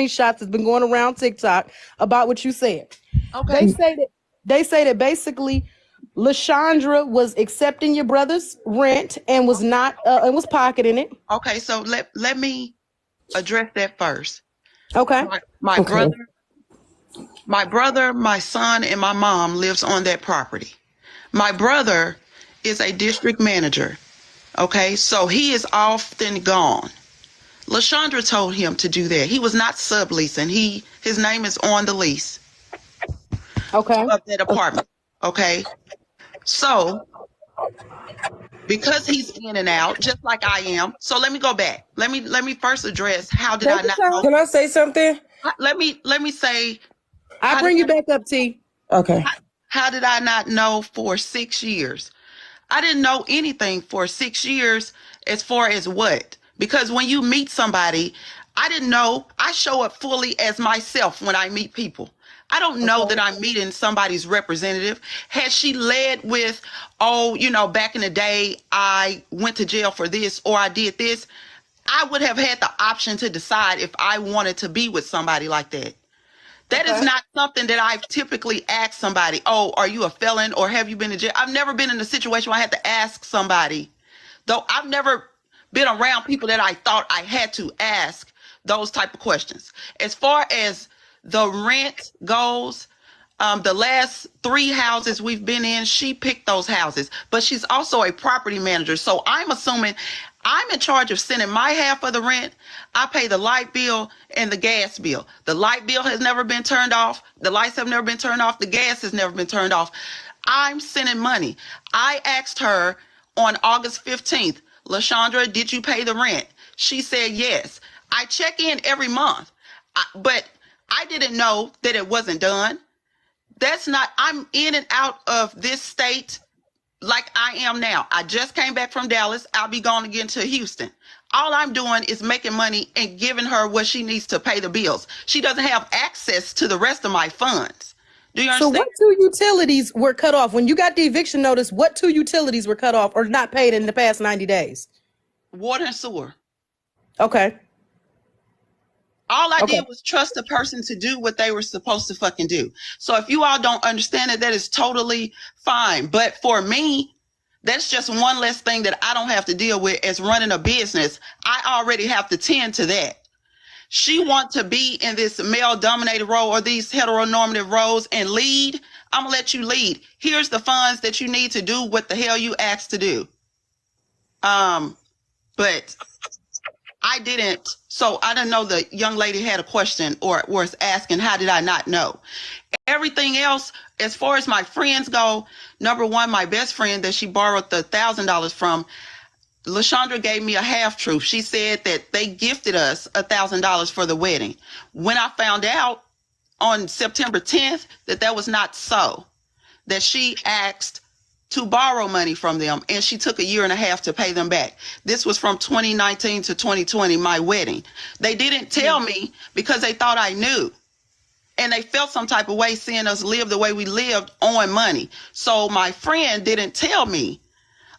screenshots that's been going around TikTok about what you said. Okay. They say that basically LaShondra was accepting your brother's rent and was not and was pocketing it. Okay, so let me address that first. Okay. My brother, my son, and my mom lives on that property. My brother is a district manager. Okay, so he is often gone. LaShondra told him to do that. He was not subleasing. His name is on the lease. Okay. Of that apartment. Okay. So because he's in and out, just like I am. So let me go back. Let me first address how did I not know? Can I say something? Let me say. I'll bring you back up, T. Okay. How did I not know for 6 years? I didn't know anything for 6 years as far as what? Because when you meet somebody, I didn't know. I show up fully as myself when I meet people. I don't know that I'm meeting somebody's representative. Had she led with, oh, back in the day, I went to jail for this or I did this, I would have had the option to decide if I wanted to be with somebody like that. That is not something that I've typically asked somebody, oh, are you a felon or have you been in jail? I've never been in a situation where I had to ask somebody, though I've never been around people that I thought I had to ask those type of questions. As far as the rent goes, the last 3 houses we've been in, she picked those houses, but she's also a property manager. So I'm assuming I'm in charge of sending my half of the rent. I pay the light bill and the gas bill. The light bill has never been turned off. The lights have never been turned off. The gas has never been turned off. I'm sending money. I asked her on August 15th, LaShondra, did you pay the rent? She said yes. I check in every month, but I didn't know that it wasn't done. I'm in and out of this state like I am now. I just came back from Dallas. I'll be going again to Houston. All I'm doing is making money and giving her what she needs to pay the bills. She doesn't have access to the rest of my funds. Do you understand? So what 2 utilities were cut off? When you got the eviction notice, what 2 utilities were cut off or not paid in the past 90 days? Water and sewer. Okay. All I did was trust the person to do what they were supposed to fucking do. So if you all don't understand it, that is totally fine. But for me, that's just one less thing that I don't have to deal with as running a business. I already have to tend to that. She wants to be in this male-dominated role or these heteronormative roles and lead. I'm going to let you lead. Here's the funds that you need to do what the hell you asked to do. But I didn't. So I didn't know the young lady had a question or was asking, how did I not know? Everything else, as far as my friends go, number one, my best friend that she borrowed the $1,000 from, LaShondra gave me a half truth. She said that they gifted us $1,000 for the wedding. When I found out on September 10th that was not so, that she asked to borrow money from them, and she took 1.5 years to pay them back. This was from 2019 to 2020, my wedding. They didn't tell me because they thought I knew. And they felt some type of way seeing us live the way we lived on money. So my friend didn't tell me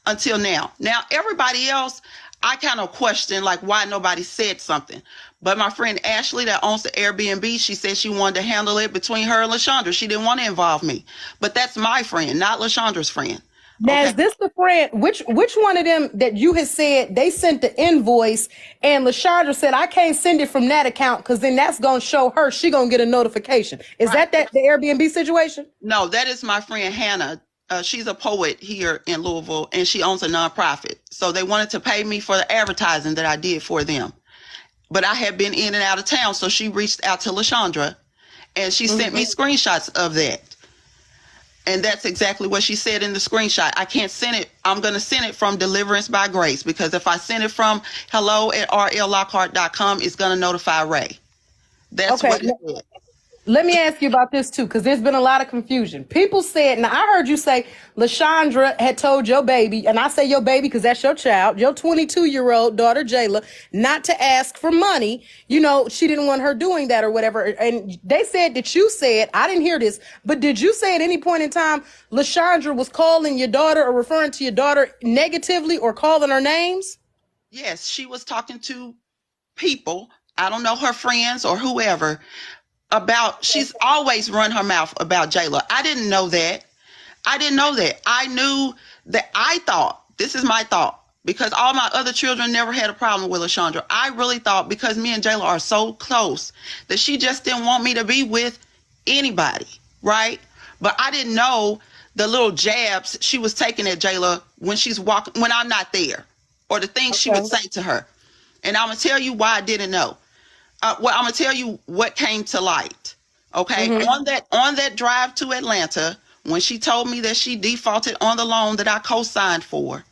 until now. Now, everybody else, I kind of question like why nobody said something. But my friend Ashley that owns the Airbnb, she said she wanted to handle it between her and LaShondra. She didn't want to involve me. But that's my friend, not LaShondra's friend. Now, is this the friend, which one of them that you had said they sent the invoice and LaShondra said, I can't send it from that account because then that's going to show her she going to get a notification. Is that the Airbnb situation? No, that is my friend Hannah. She's a poet here in Louisville and she owns a nonprofit. So they wanted to pay me for the advertising that I did for them. But I had been in and out of town. So she reached out to LaShondra and she sent me screenshots of that. And that's exactly what she said in the screenshot. I can't send it. I'm going to send it from Deliverance by Grace because if I send it from hello@rllockhart.com, it's going to notify Ray. That's what it said. Let me ask you about this too, because there's been a lot of confusion. People said, now I heard you say LaShondra had told your baby, and I say your baby because that's your child, your 22-year-old daughter, Jayla, not to ask for money. You know, she didn't want her doing that or whatever. And they said that you said, I didn't hear this, but did you say at any point in time LaShondra was calling your daughter or referring to your daughter negatively or calling her names? Yes, she was talking to people I don't know her friends or whoever, about, she's always run her mouth about Jayla. I didn't know that. I didn't know that. I knew that, I thought, this is my thought, because all my other children never had a problem with LaShondra. I really thought because me and Jayla are so close that she just didn't want me to be with anybody, right? But I didn't know the little jabs she was taking at Jayla when she's walking, when I'm not there, or the things she would say to her. And I'm going to tell you why I didn't know. Well, I'm going to tell you what came to light. Okay. On that drive to Atlanta, when she told me that she defaulted on the loan that I co-signed for,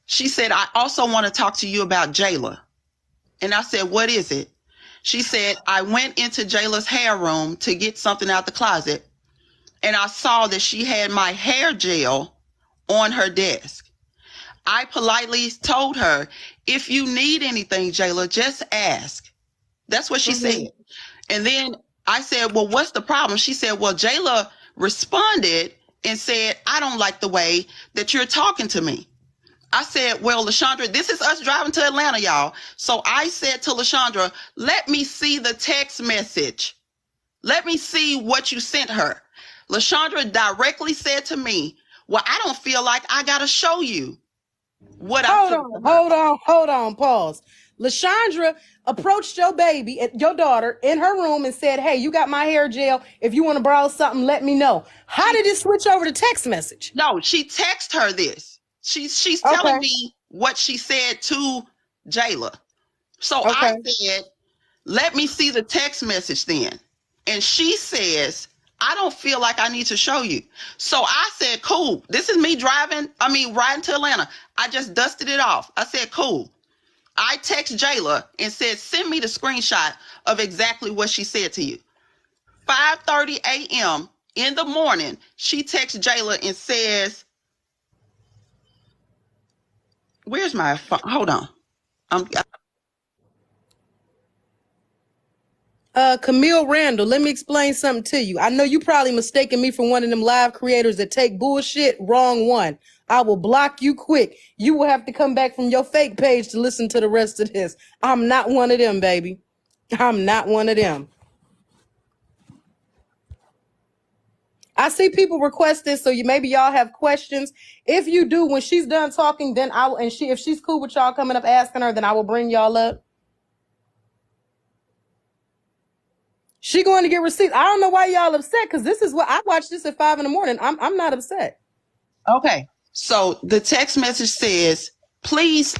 she said, I also want to talk to you about Jayla. And I said, what is it? She said, I went into Jayla's hair room to get something out the closet, and I saw that she had my hair gel on her desk. I politely told her, if you need anything, Jayla, just ask. That's what she said. And then I said, well, what's the problem? She said, well, Jayla responded and said, I don't like the way that you're talking to me. I said, well, LaShondra, this is us driving to Atlanta, y'all. So I said to LaShondra, let me see the text message. Let me see what you sent her. LaShondra directly said to me, well, I don't feel like I got to show you what I sent her. Hold on, pause. LaShondra approached your baby, your daughter, in her room and said, hey, you got my hair gel. If you want to borrow something, let me know. How did it switch over to text message? No, she texted her this. She's telling me what she said to Jayla. So I said, let me see the text message then. And she says, I don't feel like I need to show you. So I said, cool. This is me riding to Atlanta. I just dusted it off. I said, cool. I text Jayla and said, send me the screenshot of exactly what she said to you. 5:30 a.m. in the morning, she texts Jayla and says, where's my phone? Hold on. Camille Randall, let me explain something to you. I know you probably mistaken me for one of them live creators that take bullshit. Wrong one. I will block you quick. You will have to come back from your fake page to listen to the rest of this. I'm not one of them, baby. I'm not one of them. I see people request this, so maybe y'all have questions. If you do, when she's done talking, then I will, and if she's cool with y'all coming up asking her, then I will bring y'all up. She going to get receipts. I don't know why y'all upset, because this is what I watched this at 5 in the morning. I'm not upset. Okay. So the text message says, please.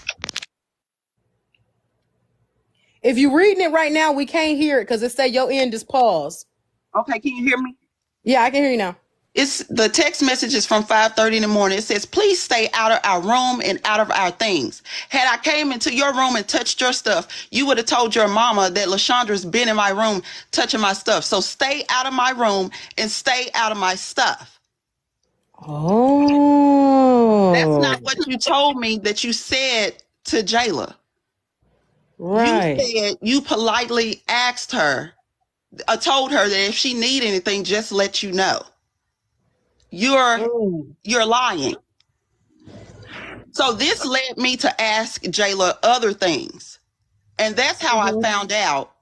If you're reading it right now, we can't hear it because it say your end is paused. Okay, can you hear me? Yeah, I can hear you now. It's the text message is from 5:30 in the morning. It says, please stay out of our room and out of our things. Had I came into your room and touched your stuff, you would have told your mama that LaShondra's been in my room touching my stuff. So stay out of my room and stay out of my stuff. Oh. That's not what you told me that you said to Jayla. Right. You said you politely asked her, told her that if she need anything, just let you know. You're lying. So this led me to ask Jayla other things. And that's how I found out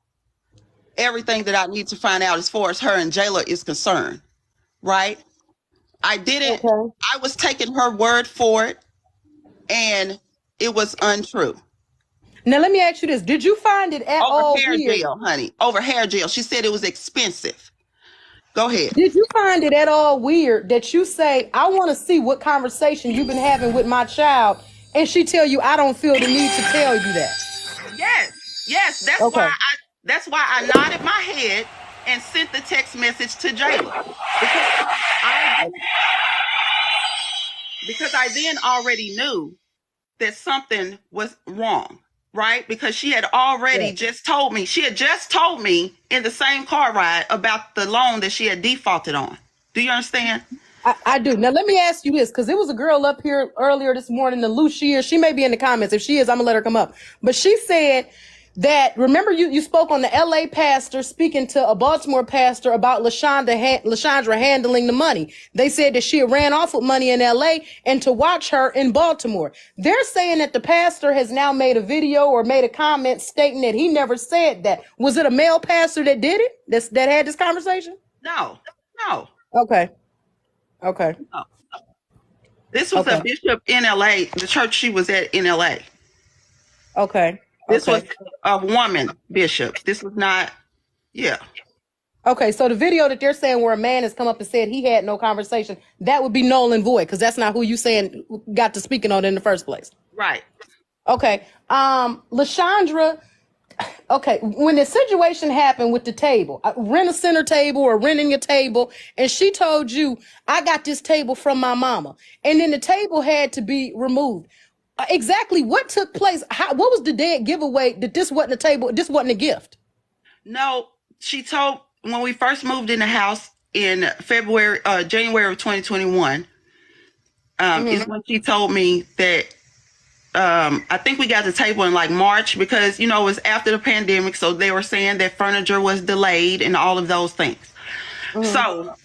everything that I need to find out as far as her and Jayla is concerned. Right? I didn't, I was taking her word for it, and it was untrue. Now let me ask you this. Did you find it at all over hair weird? gel, honey. Over hair gel. She said it was expensive. Go ahead. Did you find it at all weird that you say, I want to see what conversation you've been having with my child, and she tell you, I don't feel the need to tell you that? Yes. That's why I nodded my head and sent the text message to Jayla. Because I then already knew that something was wrong. Right? Because she had already just told me. She had just told me in the same car ride about the loan that she had defaulted on. Do you understand? I do. Now, let me ask you this, because there was a girl up here earlier this morning, the Lucia. She may be in the comments. If she is, I'm going to let her come up. But she said that, remember you spoke on the LA pastor speaking to a Baltimore pastor about LaShondra handling the money. They said that she ran off with money in LA and to watch her in Baltimore. They're saying that the pastor has now made a video or made a comment stating that he never said that. Was it a male pastor that did it? That had this conversation? No. Okay. No. This was Okay. a bishop in LA, the church she was at in LA. Okay. This was a woman bishop. This was not, yeah. Okay, so the video that they're saying where a man has come up and said he had no conversation, that would be null and void because that's not who you saying got to speaking on it in the first place. Right. Okay. LaShondra, okay, when the situation happened with the table, rent a center table or renting a table, and she told you, I got this table from my mama, and then the table had to be removed. Exactly what took place? What was the dead giveaway that this wasn't a table, this wasn't a gift? No, she told, when we first moved in the house in January of 2021, is when she told me that I think we got the table in like March because, it was after the pandemic. So they were saying that furniture was delayed and all of those things. So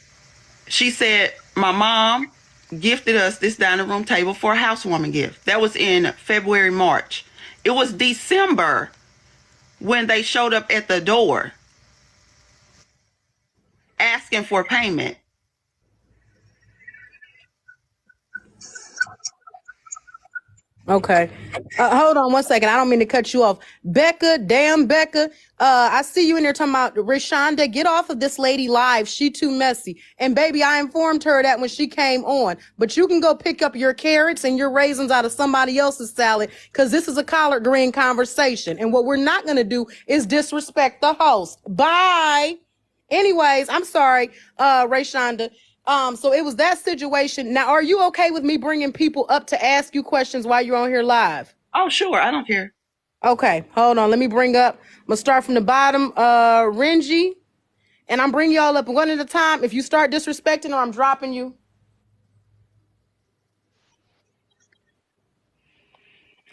she said, my mom gifted us this dining room table for a housewarming gift. That was in February, March. It was December when they showed up at the door asking for payment. Okay. Hold on one second. I don't mean to cut you off. Becca, damn Becca. I see you in there talking about Rayshonda. Get off of this lady live. She too messy. And baby, I informed her that when she came on. But you can go pick up your carrots and your raisins out of somebody else's salad because this is a collard green conversation. And what we're not going to do is disrespect the host. Bye. Anyways, I'm sorry, Rayshonda. So it was that situation. Now, are you okay with me bringing people up to ask you questions while you're on here live? Oh, sure. I don't care. Okay, hold on. Let me bring up. I'm gonna start from the bottom. Renji, and I'm bringing y'all up one at a time. If you start disrespecting her, I'm dropping you.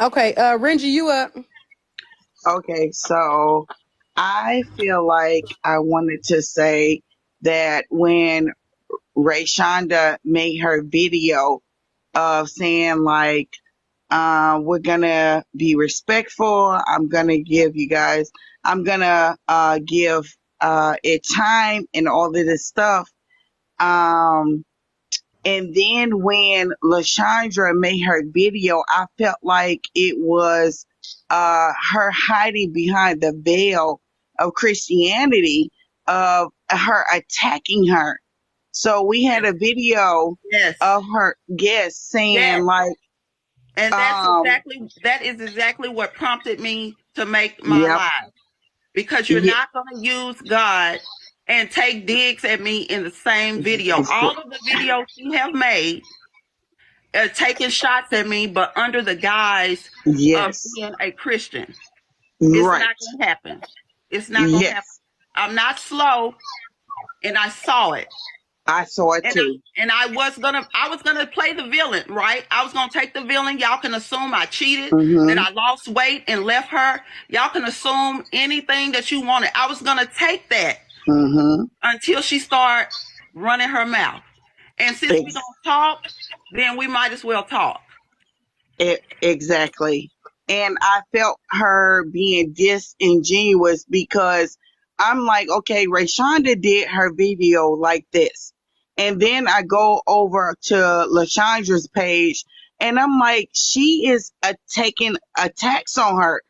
Okay, Renji, you up? Okay, so I feel like I wanted to say that when Rayshonda made her video of saying like, we're gonna be respectful. I'm gonna give it time and all of this stuff. And then when LaShondra made her video, I felt like it was her hiding behind the veil of Christianity, of her attacking her. So we had a video of her saying like, and that is exactly what prompted me to make my live, because you're not going to use God and take digs at me in the same video. All of the videos you have made are taking shots at me, but under the guise of being a Christian. It's not going to happen. It's not going to happen. I'm not slow, and I saw it. I saw it too. And I was gonna play the villain, right? I was gonna take the villain. Y'all can assume I cheated, that I lost weight and left her. Y'all can assume anything that you wanted. I was gonna take that until she started running her mouth. And since we don't talk, then we might as well talk. Exactly. And I felt her being disingenuous because I'm like, okay, Rayshonda did her video like this. And then I go over to LaShondra's page and I'm like, she is taking attacks on her.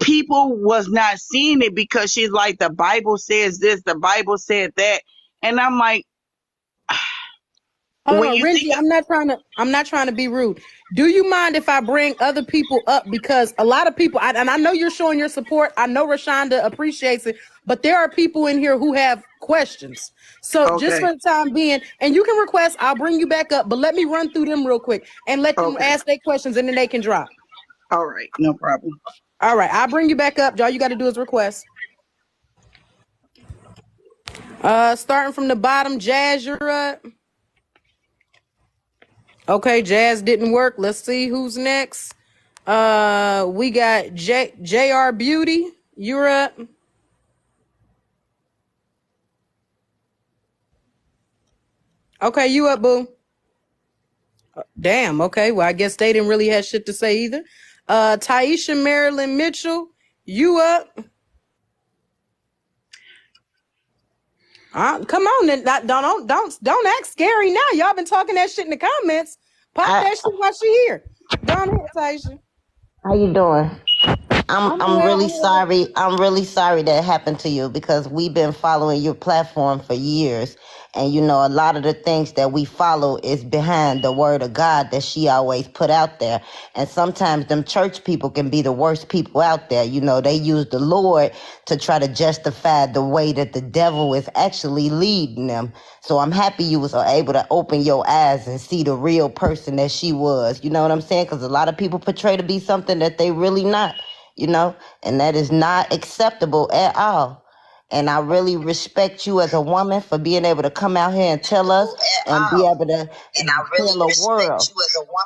People was not seeing it because she's like, the Bible says this, the Bible said that. And I'm like, hold on, Renji, I'm not trying to be rude. Do you mind if I bring other people up? Because a lot of people, and I know you're showing your support. I know Rayshonda appreciates it, but there are people in here who have questions. So just for the time being, and you can request, I'll bring you back up, but let me run through them real quick and let them ask their questions and then they can drop. All right, no problem. All right, I'll bring you back up. All you got to do is request. Starting from the bottom, Jazz, you're up. Okay, Jazz didn't work. Let's see who's next. We got JR Beauty. You're up. Okay, you up, boo. Damn, okay. Well, I guess they didn't really have shit to say either. Taisha Marilyn Mitchell, you up? Come on, then. Don't act scary now. Y'all been talking that shit in the comments. Pop that shit while she here. Go ahead, Taisha. How you doing? I'm well. really sorry. I'm really sorry that happened to you because we've been following your platform for years. And you know, a lot of the things that we follow is behind the word of God that she always put out there. And sometimes them church people can be the worst people out there. You know, they use the Lord to try to justify the way that the devil is actually leading them. So I'm happy you was able to open your eyes and see the real person that she was. You know what I'm saying? Because a lot of people portray to be something that they really not. You know, and that is not acceptable at all. And I really respect you as a woman for being able to come out here and tell us and be able to tell the world.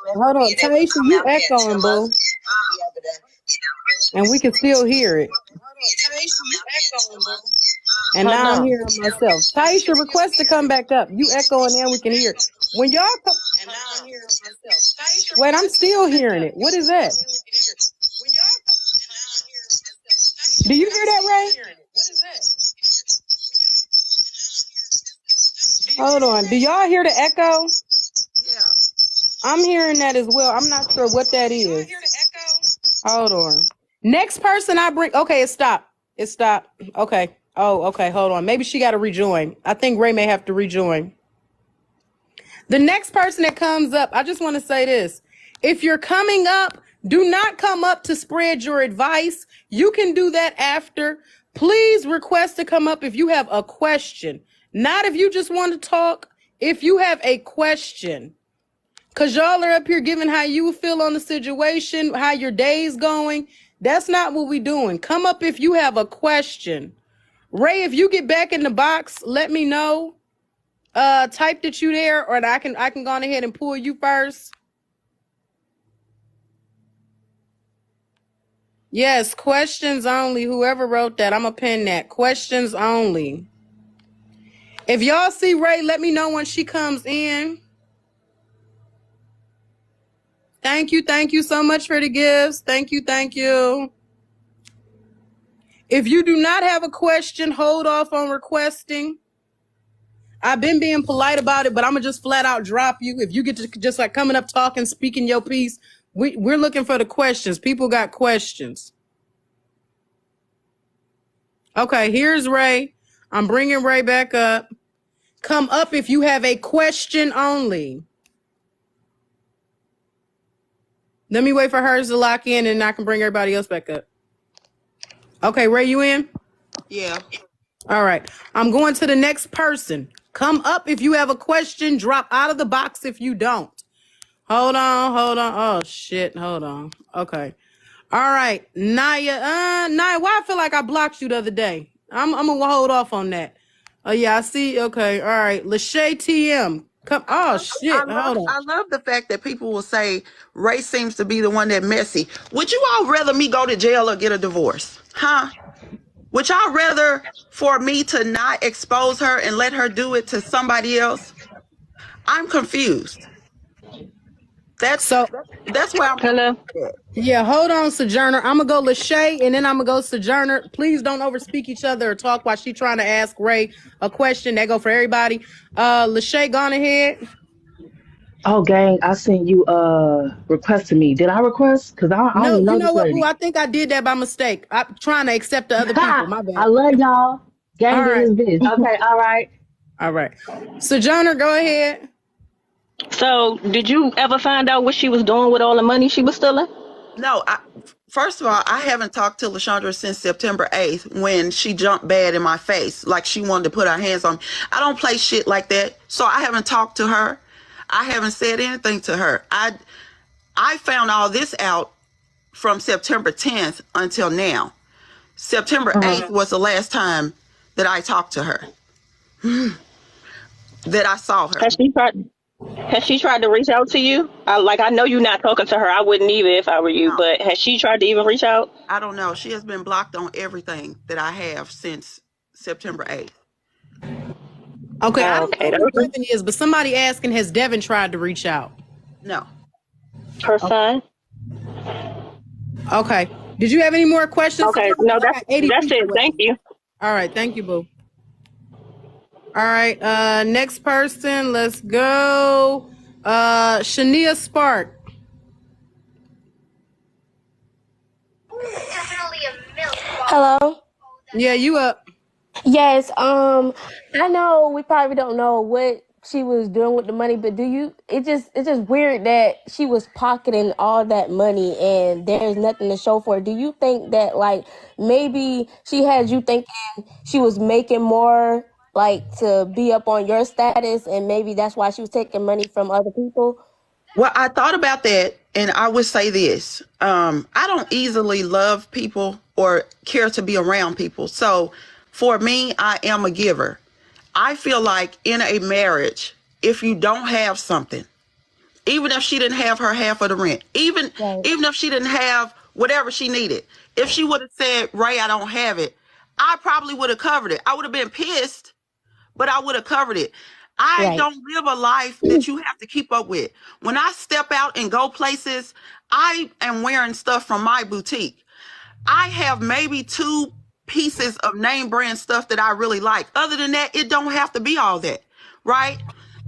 Hold on, Taisha, you echoing, boo. And we can still hear it. And now I'm hearing myself. Taisha, request to come back up. You echoing and we can hear it. When y'all come, and now I'm hearing myself. Wait, I'm still hearing it. What is that? Do you hear that, Ray? Hold on. Do y'all hear the echo? Yeah. I'm hearing that as well. I'm not sure what that is. Hold on. Next person I bring. Okay, it stopped. It stopped. Okay. Oh, okay. Hold on. Maybe she got to rejoin. I think Ray may have to rejoin. The next person that comes up, I just want to say this. If you're coming up, do not come up to spread your advice. You can do that after. Please request to come up if you have a question. Not if you just want to talk. If you have a question. Because y'all are up here giving how you feel on the situation, how your day's going. That's not what we're doing. Come up if you have a question. Ray, if you get back in the box, let me know. Type that you there, or I can go on ahead and pull you first. Yes, questions only. Whoever wrote that, I'm gonna pin that. Questions only. If y'all see Ray, let me know when she comes in. Thank you so much for the gifts. Thank you. If you do not have a question, hold off on requesting. I've been being polite about it, but I'm gonna just flat out drop you. If you get to just like coming up, talking, speaking your piece, we're looking for the questions. People got questions. Okay, here's Ray. I'm bringing Ray back up. Come up if you have a question only. Let me wait for hers to lock in and I can bring everybody else back up. Okay, Ray, you in? Yeah. All right. I'm going to the next person. Come up if you have a question. Drop out of the box if you don't. Hold on. Oh, shit. Hold on. Okay. All right. Naya, why I feel like I blocked you the other day? I'm going to hold off on that. Oh, yeah, I see. Okay. All right. Lachey TM. Come. Oh, shit. Hold on. I love the fact that people will say Ray seems to be the one that messy. Would you all rather me go to jail or get a divorce? Huh? Would y'all rather for me to not expose her and let her do it to somebody else? I'm confused. That's where I'm. Hello. Yeah, hold on, Sojourner. I'm going to go Lachey and then I'm going to go Sojourner. Please don't overspeak each other or talk while she's trying to ask Ray a question. That go for everybody. Lachey, gone ahead. Oh, gang, I sent you request to me. Did I request? Because I No, don't you know know this what, lady. boo? I think I did that by mistake. I'm trying to accept the other people. My bad. I love y'all. Gang All right. is this bitch. Okay, all right. All right. Sojourner, go ahead. So, did you ever find out what she was doing with all the money she was stealing? No, first of all, I haven't talked to LaShondra since September 8th when she jumped bad in my face, like she wanted to put her hands on me. I don't play shit like that, so I haven't talked to her. I haven't said anything to her. I found all this out from September 10th until now. September 8th was the last time that I talked to her, that I saw her. Has she tried? Has she tried to reach out to you? I know you're not talking to her. I wouldn't either if I were you. No, But has she tried to even reach out? I don't know. She has been blocked on everything that I have since September 8th. Okay, I Oh, don't okay, know who Devin is, but somebody asking, has Devin tried to reach out? No. her son. Okay. Did you have any more questions for Okay, her? no, I got 80 that's people it. Thank waiting. you. All right, thank you, boo. All right, next person, let's go. Shania Spark. Hello. Yeah, you up. Yes. I know we probably don't know what she was doing with the money, but it's just weird that she was pocketing all that money and there's nothing to show for it. Do you think that like maybe she had you thinking she was making more like to be up on your status and maybe that's why she was taking money from other people? Well, I thought about that, and I would say this. I don't easily love people or care to be around people. So for me, I am a giver. I feel like in a marriage, if you don't have something, even if she didn't have her half of the rent, Right. even if she didn't have whatever she needed, if she would have said, Ray, I don't have it, I probably would have covered it. I would have been pissed, but I would have covered it. I Right. don't live a life that you have to keep up with. When I step out and go places, I am wearing stuff from my boutique. I have maybe 2 pieces of name brand stuff that I really like. Other than that, it don't have to be all that, right?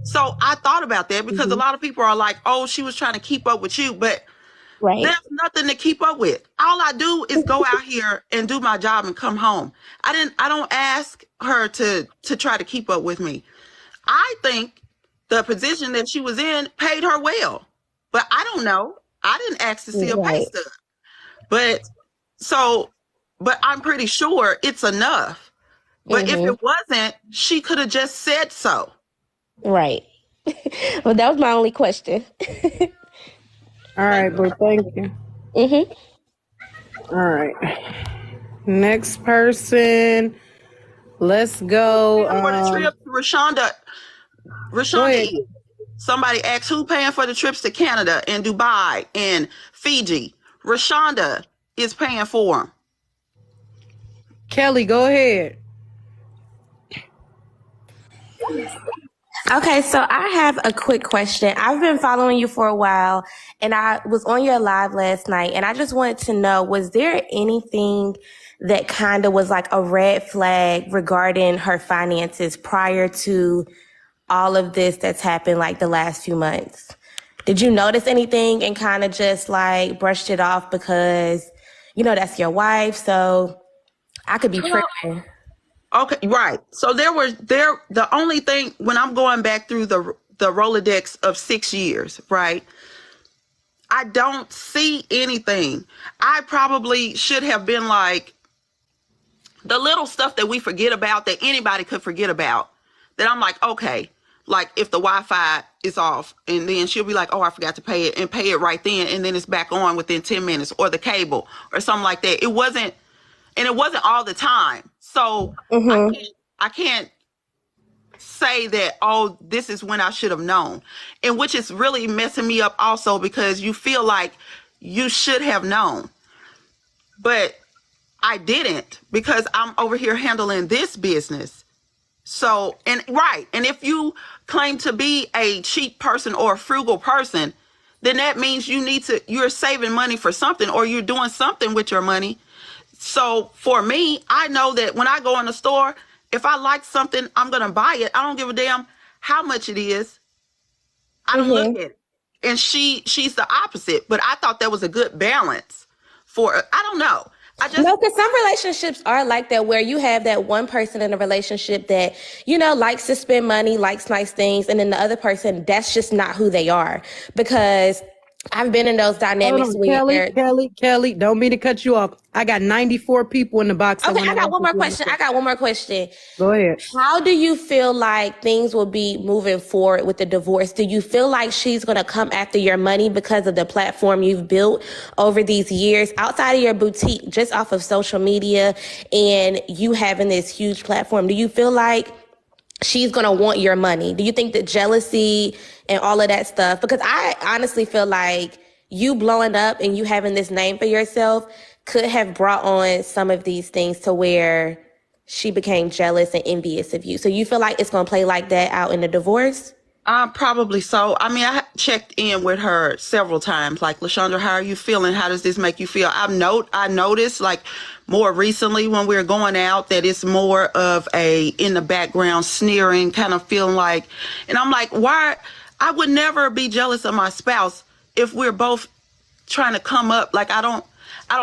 So I thought about that because a Hmm. lot of people are like, oh, she was trying to keep up with you, but Right. there's nothing to keep up with. All I do is go out here and do my job and come home. I don't ask her to try to keep up with me. I think the position that she was in paid her well. But I don't know. I didn't ask to see a pay Right. stub. But so but I'm pretty sure it's enough. But if Hmm. it wasn't, she could have just said so. Right. Well, that was my only question. All right, boo. Thank you. Hmm. All right. Next person. Let's go. Paying for the trip, Rashonda. Go Rashonda ahead. is. Somebody asked who paying for the trips to Canada and Dubai and Fiji. Rashonda is paying for them. Kelly, go ahead. Okay, so I have a quick question. I've been following you for a while and I was on your live last night and I just wanted to know, was there anything that kind of was like a red flag regarding her finances prior to all of this that's happened like the last few months? Did you notice anything and kind of just like brushed it off because, that's your wife, so I could be tripping. Okay, right. So the only thing when I'm going back through the Rolodex of 6 years, right? I don't see anything. I probably should have been like the little stuff that we forget about that anybody could forget about. That I'm like, okay, like if the Wi-Fi is off and then she'll be like, oh, I forgot to pay it and pay it right then and then it's back on within 10 minutes or the cable or something like that. It wasn't all the time. So Mm-hmm. I can't say that, oh, this is when I should have known. And which is really messing me up also because you feel like you should have known. But I didn't because I'm over here handling this business. So, and right. And if you claim to be a cheap person or a frugal person, then that means you're saving money for something or you're doing something with your money. So for me, I know that when I go in the store, if I like something, I'm going to buy it. I don't give a damn how much it is. I don't look Mm-hmm. at it. And she's the opposite, but I thought that was a good balance for, I don't know. No, because some relationships are like that, where you have that one person in a relationship that, likes to spend money, likes nice things, and then the other person, that's just not who they are. Because I've been in those Hold dynamics on, Kelly, where, Kelly. Don't mean to cut you off. I got 94 people in the box that okay, want I to got ask one if more you want to question. say. I got one more question. Go ahead. How do you feel like things will be moving forward with the divorce? Do you feel like she's going to come after your money because of the platform you've built over these years outside of your boutique, just off of social media and you having this huge platform? Do you feel like she's gonna want your money? Do you think that jealousy and all of that stuff? Because I honestly feel like you blowing up and you having this name for yourself could have brought on some of these things to where she became jealous and envious of you. So you feel like it's gonna play like that out in the divorce? Probably so. I mean, I checked in with her several times. Like, LaShondra, how are you feeling? How does this make you feel? I noticed, like, more recently when we're going out, that it's more of a in the background sneering kind of feeling like, and I'm like, why? I would never be jealous of my spouse if we're both trying to come up. Like, I don't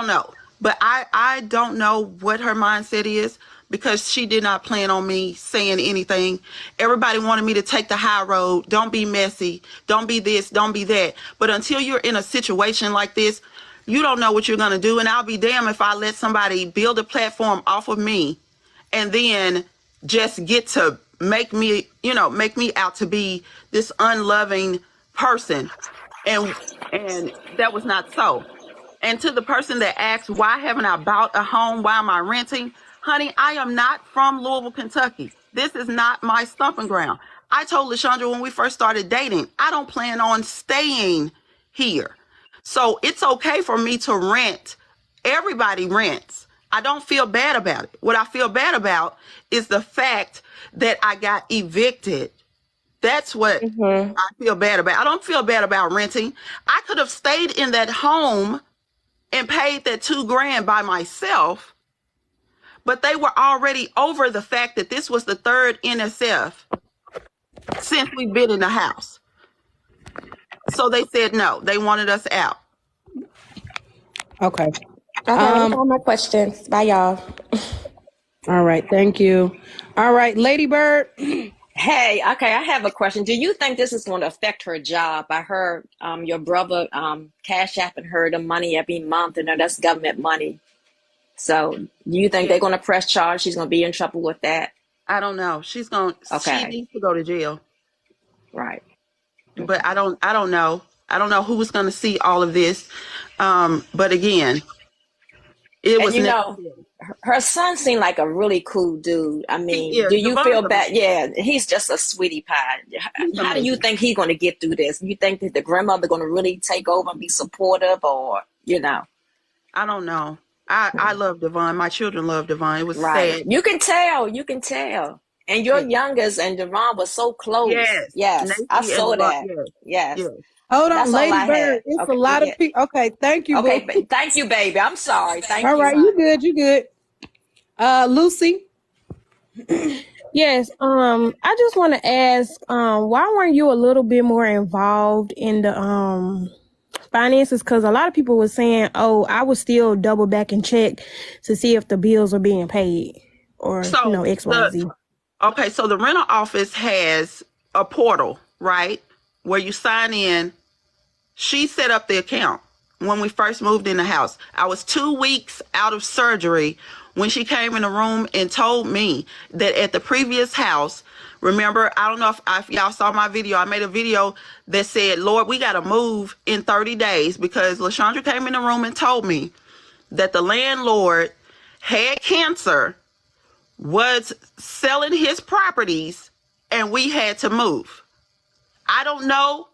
know. But I don't know what her mindset is, because she did not plan on me saying anything. Everybody wanted me to take the high road. Don't be messy. Don't be this. Don't be that. But until you're in a situation like this, you don't know what you're going to do. And I'll be damned if I let somebody build a platform off of me and then just get to make me out to be this unloving person. And that was not so. And to the person that asked, why haven't I bought a home? Why am I renting? Honey, I am not from Louisville, Kentucky. This is not my stomping ground. I told LaShondra when we first started dating, I don't plan on staying here. So it's okay for me to rent. Everybody rents. I don't feel bad about it. What I feel bad about is the fact that I got evicted. That's what I feel bad about. I don't feel bad about renting. I could have stayed in that home and paid that $2,000 by myself. But they were already over the fact that this was the third NSF since we've been in the house. So they said no. They wanted us out. Okay. Okay, that's all my questions. Bye, y'all. All right. Thank you. All right, Lady Bird. Hey, okay, I have a question. Do you think this is going to affect her job? I heard your brother cash apping her the money every month, and that's government money. So do you think they're going to press charge? She's going to be in trouble with that? I don't know. She needs to go to jail. Right. But I don't know. I don't know who's going to see all of this. But again, it was necessary. Her son seemed like a really cool dude. I mean, do you feel bad? Yeah, he's just a sweetie pie. How do you think he's going to get through this? You think that the grandmother going to really take over and be supportive, or I don't know. I love Devon. My children love Devon. It was right. sad. You can tell. And your youngest and Devon was so close. Yes. Nancy I saw and that. Devon, Yes. Hold on, That's Lady all I Bird. had. It's Okay, a lot of people. Okay, thank you. Okay, boo. thank you, baby. I'm sorry. Thank you. All right, you good. You good. Lucy. Yes. I just want to ask, why weren't you a little bit more involved in the finances? Because a lot of people were saying, "Oh, I would still double back and check to see if the bills are being paid," or X, Y, Z. Okay, so the rental office has a portal, right, where you sign in. She set up the account when we first moved in the house. I was 2 weeks out of surgery when she came in the room and told me that at the previous house, remember, I don't know if y'all saw my video. I made a video that said, Lord, we got to move in 30 days because LaShondra came in the room and told me that the landlord had cancer, was selling his properties, and we had to move. I don't know.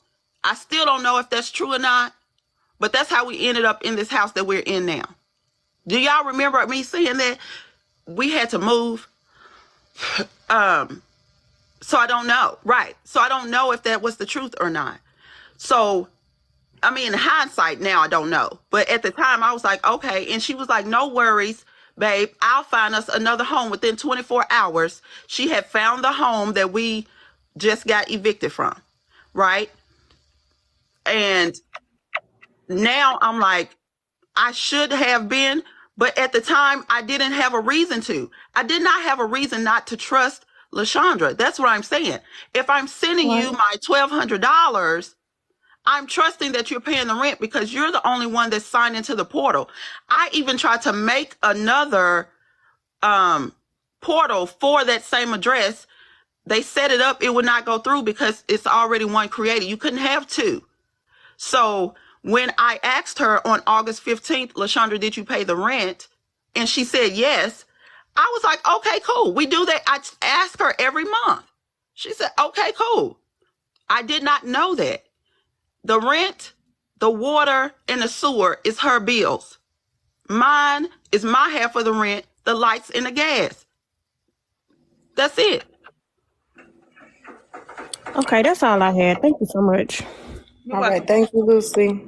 I still don't know if that's true or not, but that's how we ended up in this house that we're in now. Do y'all remember me saying that we had to move? So I don't know. Right. So I don't know if that was the truth or not. So, I mean, in hindsight now, I don't know. But at the time I was like, okay. And she was like, no worries, babe. I'll find us another home within 24 hours. She had found the home that we just got evicted from. Right. And now I'm like, I should have been, but at the time I didn't have a reason to. I did not have a reason not to trust LaShondra. That's what I'm saying. If I'm sending you my $1,200, I'm trusting that you're paying the rent because you're the only one that's signed into the portal. I even tried to make another portal for that same address. They set it up. It would not go through because it's already one created. You couldn't have two. So when I asked her on August 15th, LaShondra, did you pay the rent? And she said yes. I was like, okay, cool. We do that. I ask her every month. She said, okay, cool. I did not know that. The rent, the water, and the sewer is her bills. Mine is my half of the rent, the lights, and the gas. That's it. Okay, that's all I had. Thank you so much. You're All welcome. right, thank you, Lucy.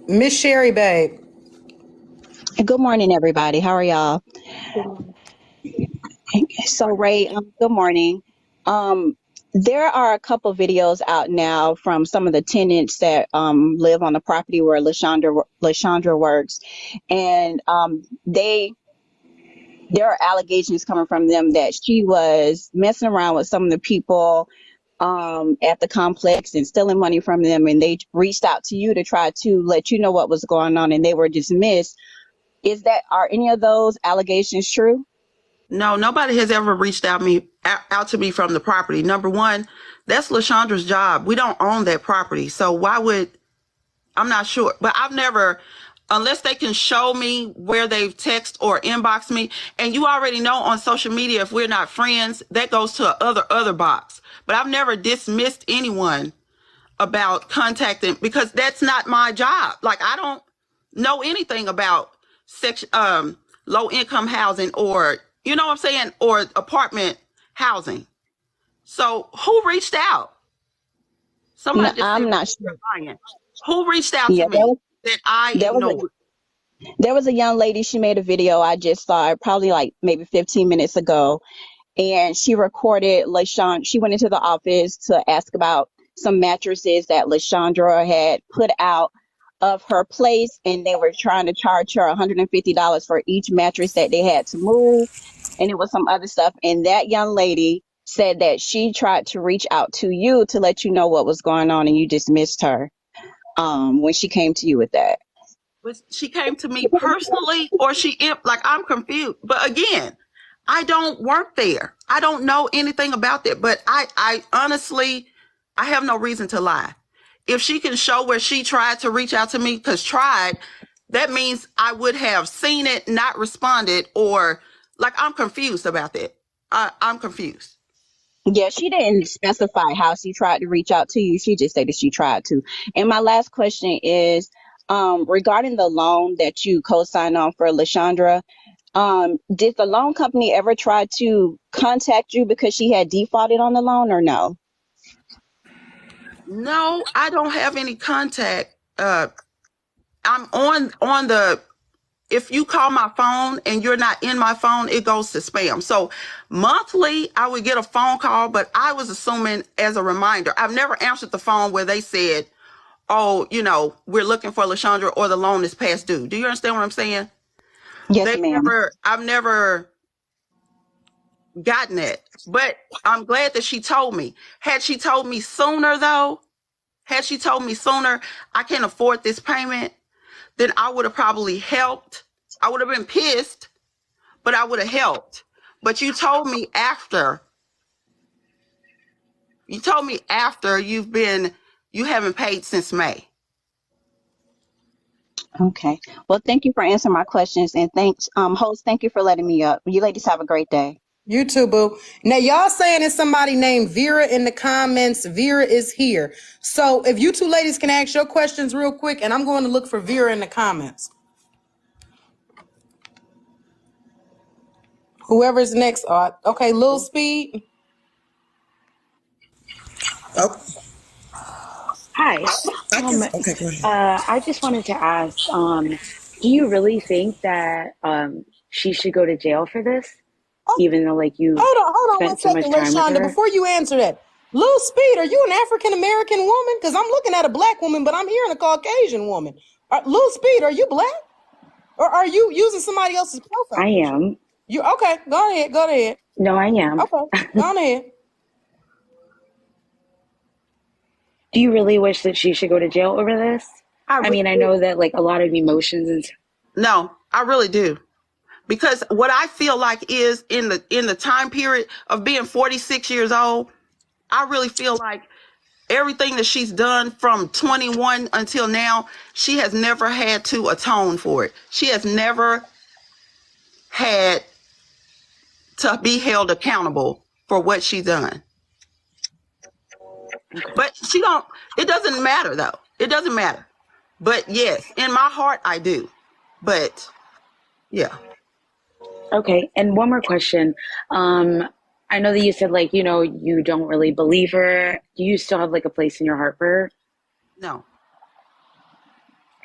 Miss Sherry, babe. Good morning, everybody. How are y'all? So, Ray, good morning. There are a couple videos out now from some of the tenants that live on the property where LaShondra works, and there are allegations coming from them that she was messing around with some of the people at the complex and stealing money from them, and they reached out to you to try to let you know what was going on, and they were dismissed. Are any of those allegations true? No, nobody has ever reached out to me from the property. Number one, that's LaShondra's job. We don't own that property. So why would, I'm not sure, but I've never, unless they can show me where they've texted or inboxed me. And you already know on social media, if we're not friends, that goes to a other box. But I've never dismissed anyone about contacting, because that's not my job. Like, I don't know anything about low income housing, or, you know what I'm saying, or apartment housing. So who reached out? Somebody just I'm said, not sure. who reached out Yeah, to me that I there was ignored? there was a young lady. She made a video. I just saw it probably like maybe 15 minutes ago, and she recorded LaShondra. She went into the office to ask about some mattresses that LaShondra had put out of her place, and they were trying to charge her $150 for each mattress that they had to move, and it was some other stuff. And that young lady said that she tried to reach out to you to let you know what was going on, and you dismissed her when she came to you with that. But she came to me personally, or like, I'm confused. But again, I don't work there. I don't know anything about that. But I honestly, I have no reason to lie. If she can show where she tried to reach out to me, because tried, that means I would have seen it, not responded, or like, I'm confused about that. I'm confused. Yeah, she didn't specify how she tried to reach out to you. She just said that she tried to. And my last question is regarding the loan that you co-signed on for LaShondra. Did the loan company ever try to contact you because she had defaulted on the loan, or no? No, I don't have any contact. I'm on the, if you call my phone and you're not in my phone, it goes to spam. So monthly, I would get a phone call, but I was assuming as a reminder. I've never answered the phone where they said, oh, we're looking for LaShondra, or the loan is past due. Do you understand what I'm saying? Yes, ma'am. I've never gotten it, but I'm glad that she told me. Had she told me sooner, though, I can't afford this payment, then I would have probably helped. I would have been pissed, but I would have helped. But you told me after. You told me after you haven't paid since May. Okay. Well, thank you for answering my questions, and thanks, host. Thank you for letting me up. You ladies have a great day. You too, boo. Now, y'all saying it's somebody named Vera in the comments. Vera is here. So if you two ladies can ask your questions real quick, and I'm going to look for Vera in the comments. Whoever's next. Okay, Lil Speed. Oh, Hi. okay, go ahead. I just wanted to ask, do you really think that she should go to jail for this? Even though you Hold on spent so much time with LaShondra, her? before you answer that. Lil Speed, are you an African-American woman? Because I'm looking at a black woman, but I'm hearing a Caucasian woman. Lil Speed, are you black? Or are you using somebody else's profile? I am. You okay, go ahead. No, I am. Okay, go ahead. Do you really wish that she should go to jail over this? I mean, I know that a lot of emotions and... No, I really do. Because what I feel like is in the time period of being 46 years old, I really feel like everything that she's done from 21 until now, she has never had to atone for it. She has never had to be held accountable for what she's done. Okay. But it doesn't matter though. It doesn't matter. But yes, in my heart, I do. But yeah. Okay. And one more question. I know that you said like, you don't really believe her. Do you still have like a place in your heart for her? No.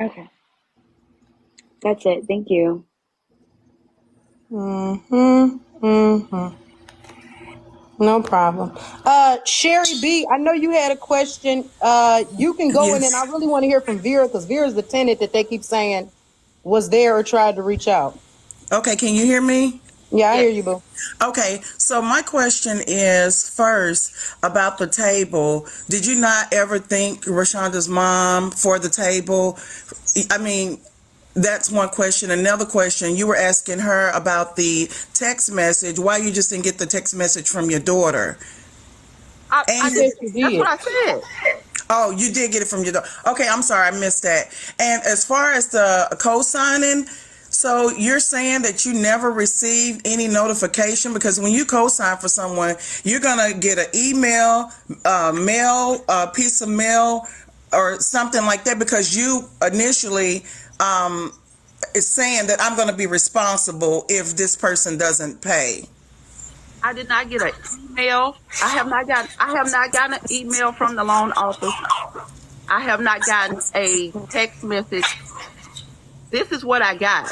Okay. That's it. Thank you. No problem. Sherry B, I know you had a question. You can go in, and I Yes. really want to hear from Vera because Vera's the tenant that they keep saying was there or tried to reach out. Okay, can you hear me? Yeah, I Yes. hear you, boo. Okay, so my question is first about the table. Did you not ever think Rashonda's mom for the table? I mean, that's one question. Another question, you were asking her about the text message. Why you just didn't get the text message from your daughter? I And Yes, did. you That's what did. I said. oh, you did get it from your daughter. Okay, I'm sorry, I missed that. And as far as the co-signing, so you're saying that you never received any notification, because when you co-sign for someone, you're gonna get an email, mail, a piece of mail, or something like that, because you initially is saying that I'm gonna be responsible if this person doesn't pay. I did not get an email. I have not gotten an email from the loan office. I have not gotten a text message. This is what I got.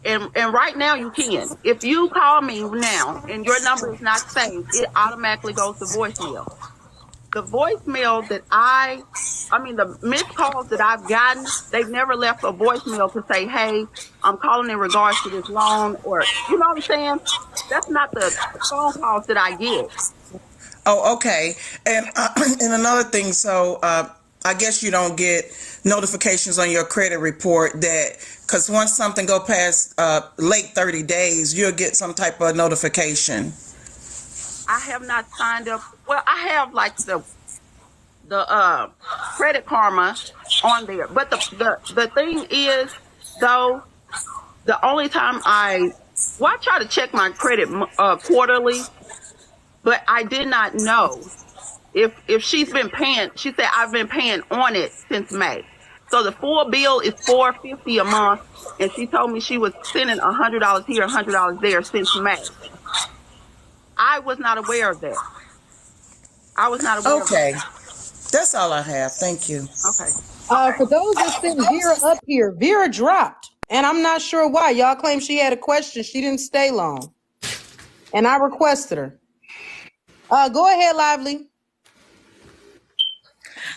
And right now you can. If you call me now and your number is not saved, it automatically goes to voicemail. The voicemail that the missed calls that I've gotten, they've never left a voicemail to say, hey, I'm calling in regards to this loan, or, you know what I'm saying? That's not the phone calls that I get. Oh, okay. And and another thing, so I guess you don't get notifications on your credit report that, because once something go past late 30 days, you'll get some type of notification. I have not signed up. Well, I have like the Credit Karma on there, but the thing is, though, the only time I try to check my credit quarterly, but I did not know if she's been paying. She said I've been paying on it since May, so the full bill is $450 a month, and she told me she was sending $100 here, $100 there since May. I was not aware of that. I was not aware of that. Okay. That's all I have. Thank you. Okay. For those that sent Vera up here, Vera dropped, and I'm not sure why. Y'all claim she had a question. She didn't stay long, and I requested her. Go ahead, Lively.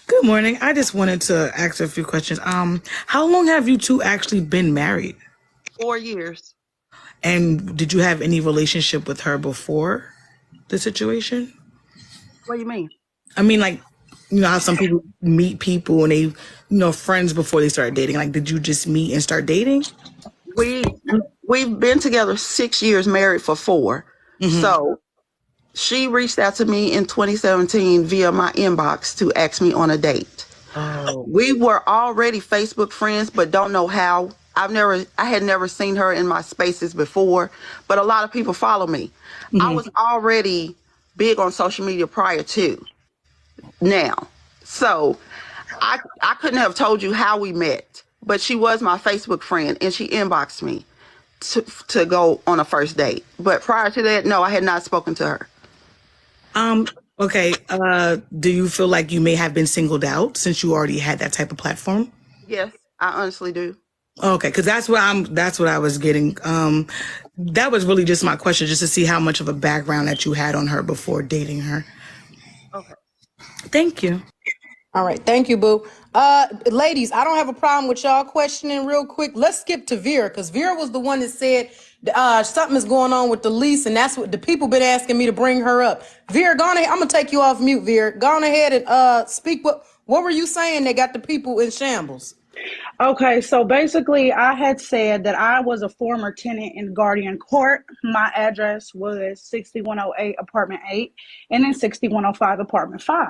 Good morning. I just wanted to ask a few questions. How long have you two actually been married? 4 years. And did you have any relationship with her before the situation? What do you mean? I mean, like, you know how some people meet people and they, friends before they start dating. Like, did you just meet and start dating? We've been together 6 years, married for 4. Mm-hmm. So she reached out to me in 2017 via my inbox to ask me on a date. Oh. We were already Facebook friends, but don't know how. I had never seen her in my spaces before, but a lot of people follow me. Mm-hmm. I was already big on social media prior to now. So I couldn't have told you how we met, but she was my Facebook friend and she inboxed me to go on a first date. But prior to that, no, I had not spoken to her. Okay. Do you feel like you may have been singled out since you already had that type of platform? Yes, I honestly do. Okay, because that's what I was getting. That was really just my question, just to see how much of a background that you had on her before dating her. Okay. Thank you. All right. Thank you, boo. Ladies, I don't have a problem with y'all questioning real quick. Let's skip to Vera, because Vera was the one that said something is going on with the lease, and that's what the people been asking me to bring her up. Vera, go on ahead. I'm going to take you off mute, Vera. Go on ahead and speak. What were you saying that got the people in shambles? Okay, so basically I had said that I was a former tenant in Guardian Court. My address was 6108 apartment 8 and then 6105 apartment 5.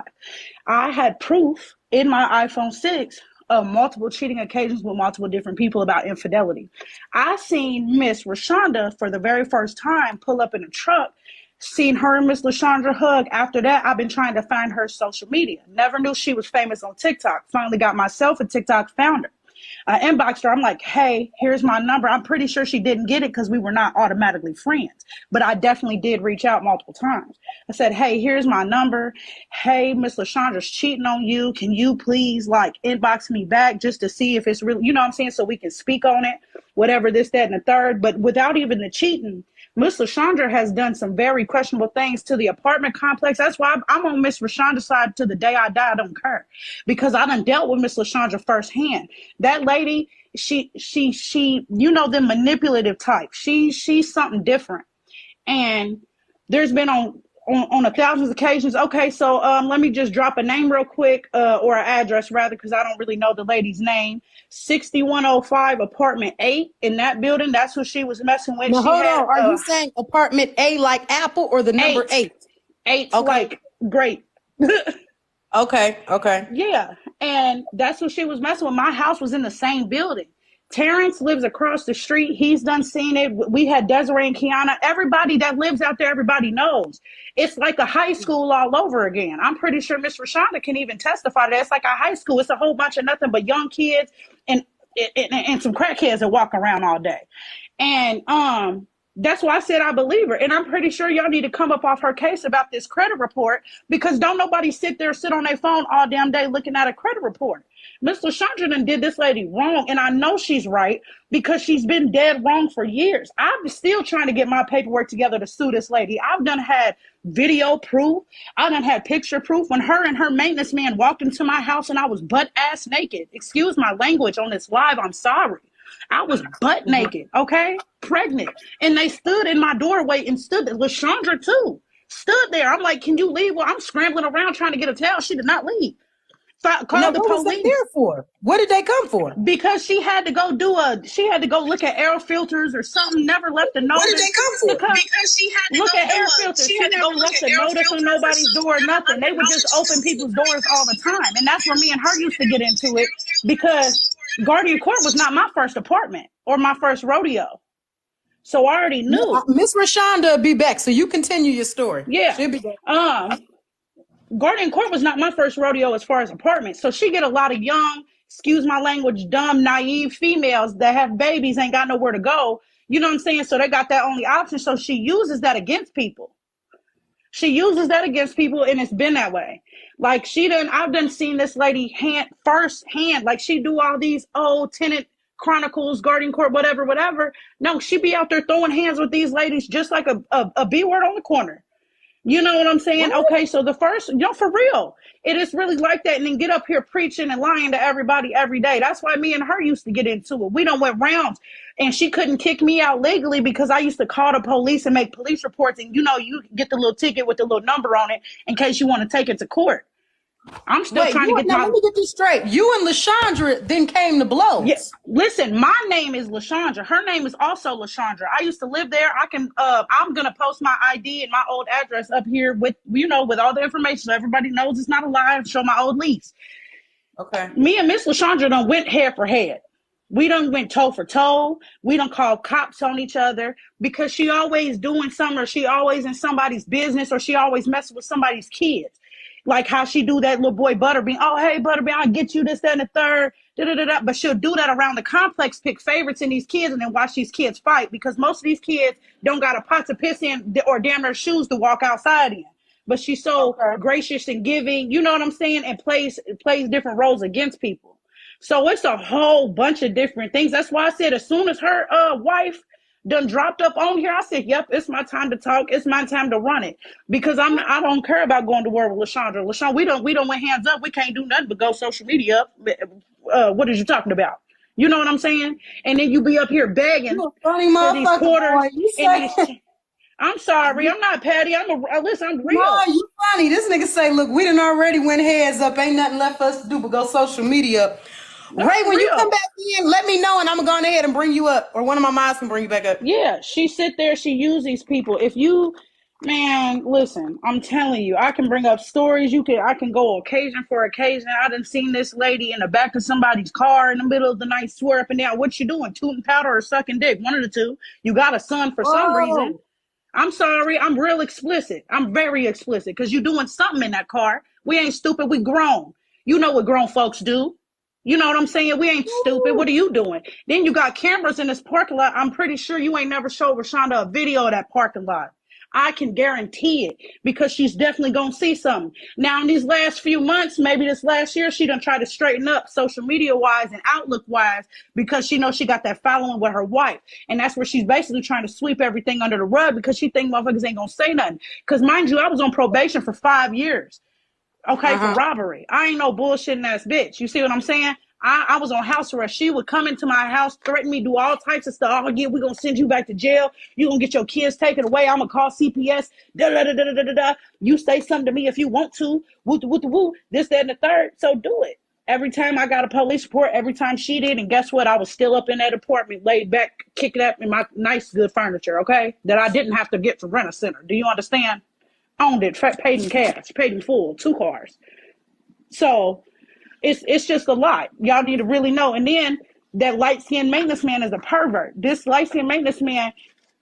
I had proof in my iPhone 6 of multiple cheating occasions with multiple different people about infidelity. I seen Miss Rashonda for the very first time pull up in a truck Seen her and Miss LaShondra hug. After that, I've been trying to find her social media. Never knew she was famous on TikTok. Finally got myself a TikTok founder. I inboxed her. I'm like, hey, here's my number. I'm pretty sure she didn't get it because we were not automatically friends. But I definitely did reach out multiple times. I said, hey, here's my number. Hey, Miss LaShondra's cheating on you. Can you please like inbox me back just to see if it's really, you know what I'm saying? So we can speak on it, whatever, this, that, and the third. But without even the cheating, Miss LaShondra has done some very questionable things to the apartment complex. That's why I'm on Miss LaShondra's side to the day I die. I don't care, because I done dealt with Miss LaShondra firsthand. That lady, she, you know, the manipulative type. She's something different. And there's been on 1,000 occasions. Okay, so let me just drop a name real quick, or an address rather, because I don't really know the lady's name. 6105 apartment 8 in that building. That's who she was messing with. Now, She hold had, on. Are you saying apartment A like Apple or the number 8? 8 Okay. like great. Okay. Yeah, and that's who she was messing with. My house was in the same building. Terrence lives across the street. He's done seen it. We had Desiree and Kiana. Everybody that lives out there, everybody knows. It's like a high school all over again. I'm pretty sure Miss Rashonda can even testify to that. It's like a high school. It's a whole bunch of nothing but young kids and some crackheads that walk around all day. And that's why I said I believe her. And I'm pretty sure y'all need to come up off her case about this credit report, because don't nobody sit on their phone all damn day looking at a credit report. Miss LaShondra done did this lady wrong, and I know she's right because she's been dead wrong for years. I'm still trying to get my paperwork together to sue this lady. I've done had video proof. I done had picture proof. When her and her maintenance man walked into my house and I was butt ass naked. Excuse my language on this live. I'm sorry. I was butt naked, okay? Pregnant. And they stood in my doorway and stood there. LaShondra too. Stood there. I'm like, can you leave? Well, I'm scrambling around trying to get a towel. She did not leave. So I called the police. What was they there for? What did they come for? Because she had to go look at air filters or something. Never left a notice. What did they come for? Because she had to look at air filters. She never left a notice on nobody's door or nothing. They would just open people's doors all the time. And that's where me and her used to get into it, because Guardian Court was not my first apartment or my first rodeo. So I already knew. Miss Rashonda will be back, so you continue your story. Yeah. She'll be back. Guardian Court was not my first rodeo as far as apartments. So she get a lot of young, excuse my language, dumb, naive females that have babies, ain't got nowhere to go. You know what I'm saying? So they got that only option. So she uses that against people. And it's been that way. Like I've done seen this lady firsthand. Like she do all these old tenant chronicles, Guardian Court, whatever. No, she be out there throwing hands with these ladies just like a B word on the corner. You know what I'm saying? What? Okay, so the first, for real, it is really like that. And then get up here preaching and lying to everybody every day. That's why me and her used to get into it. We done went rounds, and she couldn't kick me out legally because I used to call the police and make police reports. And, you get the little ticket with the little number on it in case you want to take it to court. I'm still trying to get let me get this straight. You and LaShondra then came to blows. Yes. Listen, my name is LaShondra. Her name is also LaShondra. I used to live there. I'm gonna post my ID and my old address up here with all the information so everybody knows it's not a lie. Show my old lease. Okay. Me and Miss LaShondra done went head for head. We done went toe for toe. We done called cops on each other because she always doing something, or she always in somebody's business, or she always messing with somebody's kids. Like how she do that little boy Butterbean. Oh, hey, Butterbean, I'll get you this, that, and the third. Da-da-da-da. But she'll do that around the complex, pick favorites in these kids, and then watch these kids fight, because most of these kids don't got a pot to piss in or damn their shoes to walk outside in. But she's so gracious and giving, you know what I'm saying, and plays different roles against people. So it's a whole bunch of different things. That's why I said as soon as her wife done dropped up on here, I said, yep, it's my time to talk. It's my time to run it, because I don't care about going to war with LaShondra. LaShondra, we don't went hands up. We can't do nothing but go social media up. What are you talking about? You know what I'm saying? And then you be up here begging for these quarters. I'm sorry, I'm not petty. Listen, I'm real. No, you funny. This nigga say, look, we done already went heads up. Ain't nothing left for us to do but go social media up. Ray, when you come back in, let me know, and I'm going to go ahead and bring you up, or one of my moms can bring you back up. Yeah, she sit there, she use these people. Man, listen, I'm telling you, I can bring up stories. I can go occasion for occasion. I done seen this lady in the back of somebody's car in the middle of the night, swear up and down. What you doing? Tooting powder or sucking dick? One of the two. You got a son for some reason. I'm sorry. I'm real explicit. I'm very explicit because you're doing something in that car. We ain't stupid. We grown. You know what grown folks do. You know what I'm saying? We ain't stupid. What are you doing? Then you got cameras in this parking lot. I'm pretty sure you ain't never showed Rashonda a video of that parking lot. I can guarantee it because she's definitely going to see something. Now, in these last few months, maybe this last year, she done tried to straighten up social media-wise and Outlook-wise because she knows she got that following with her wife. And that's where she's basically trying to sweep everything under the rug because she think motherfuckers ain't going to say nothing. Because, mind you, I was on probation for 5 years. Okay, for robbery. I ain't no bullshitting ass bitch. You see what I'm saying? I was on house arrest. She would come into my house, threaten me, do all types of stuff. Oh, yeah, we're going to send you back to jail. You're going to get your kids taken away. I'm going to call CPS. Da-da-da-da-da-da-da. You say something to me if you want to. Woo-woo-woo. This, that, and the third. So do it. Every time I got a police report, every time she did, and guess what? I was still up in that apartment, laid back, kicking up in my nice, good furniture, okay? That I didn't have to get from Rent-A-Center. Do you understand? Owned it, paid in cash, paid in full, 2 cars. So it's just a lot. Y'all need to really know. And then that light-skinned maintenance man is a pervert. This light-skinned maintenance man,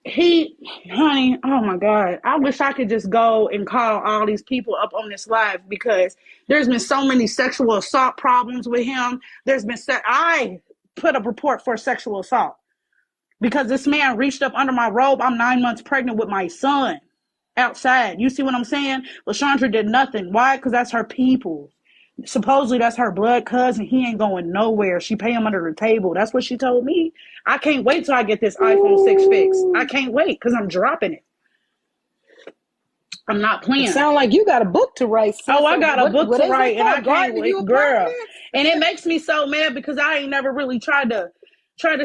honey, oh my God. I wish I could just go and call all these people up on this live because there's been so many sexual assault problems with him. I put a report for sexual assault because this man reached up under my robe. I'm 9 months pregnant with my son outside. You see what I'm saying? LaShondra did nothing. Why? Because that's her people. Supposedly that's her blood cousin. He ain't going nowhere. She pay him under the table. That's what she told me. I can't wait till I get this iPhone 6 fixed. I can't wait because I'm dropping it. I'm not playing. It sound like you got a book to write. Sis. Oh, I got a book to write, and I can't wait, girl. Apartment? And it makes me so mad because I ain't never really tried to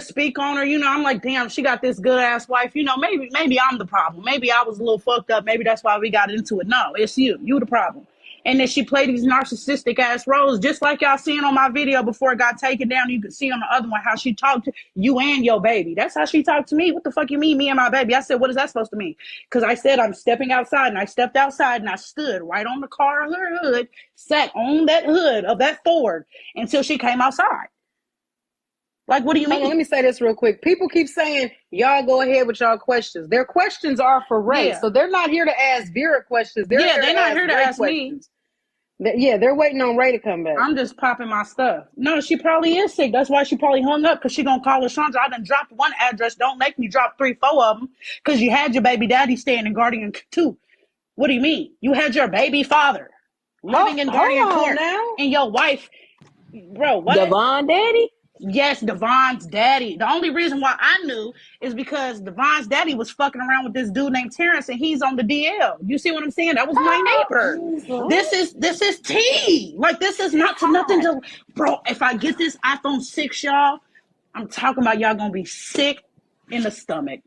speak on her. You know, I'm like, damn, she got this good ass wife. You know, maybe I'm the problem. Maybe I was a little fucked up. Maybe that's why we got into it. No, it's you. You the problem. And then she played these narcissistic ass roles, just like y'all seen on my video before it got taken down. You could see on the other one how she talked to you and your baby. That's how she talked to me. What the fuck you mean, me and my baby? I said, what is that supposed to mean? Because I said I'm stepping outside, and I stepped outside, and I stood right on the car of her hood, sat on that hood of that Ford until she came outside. Like, what do you mean? Let me say this real quick. People keep saying, y'all go ahead with y'all questions. Their questions are for Ray. Yeah. So they're not here to ask Vera questions. They're not here to ask me. They're waiting on Ray to come back. I'm just popping my stuff. No, she probably is sick. That's why she probably hung up because she going to call LaShondra. I done dropped one address. Don't make me drop 3, 4 of them because you had your baby daddy staying in Guardian 2. What do you mean? You had your baby father living in Guardian Court. Now. And your wife, bro, what? Devon daddy? Yes, Devon's daddy. The only reason why I knew is because Devon's daddy was fucking around with this dude named Terrence, and he's on the DL. You see what I'm saying? That was my neighbor. This is tea. Like, this is not to nothing to, bro. If I get this iPhone 6, y'all, I'm talking about y'all gonna be sick in the stomach.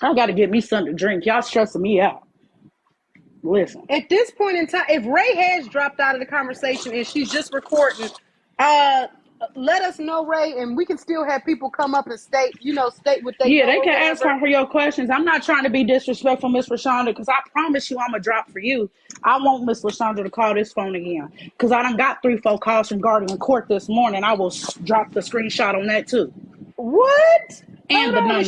I gotta get me something to drink. Y'all stressing me out. Listen. At this point in time, if Ray has dropped out of the conversation and she's just recording, let us know, Ray, and we can still have people come up and state what they Yeah, they can ask her for your questions. I'm not trying to be disrespectful, Miss Rashonda, because I promise you I'm going to drop for you. I want Miss Rashonda to call this phone again, because I done got 3, 4 calls from Guardian Court this morning. I will drop the screenshot on that, too. What? And the number. Is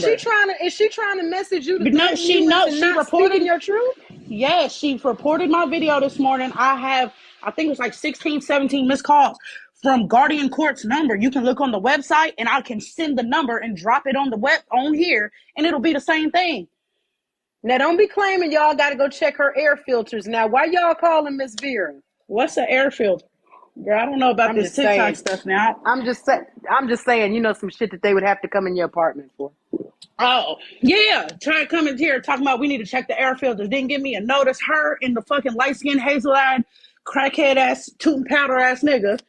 she trying to message you? No, she reported your truth. Yes, she reported my video this morning. I think it was like 16, 17 missed calls from Guardian Court's number. You can look on the website, and I can send the number and drop it on the web on here, and it'll be the same thing. Now, don't be claiming y'all got to go check her air filters. Now, why y'all calling Miss Vera? What's an air filter? Girl, I don't know about this TikTok stuff now. I'm just saying, some shit that they would have to come in your apartment for. Oh, yeah. Try to come in here talking about we need to check the air filters. Didn't give me a notice. Her and the fucking light-skinned, hazel-eyed, crackhead-ass, tootin' powder-ass nigga,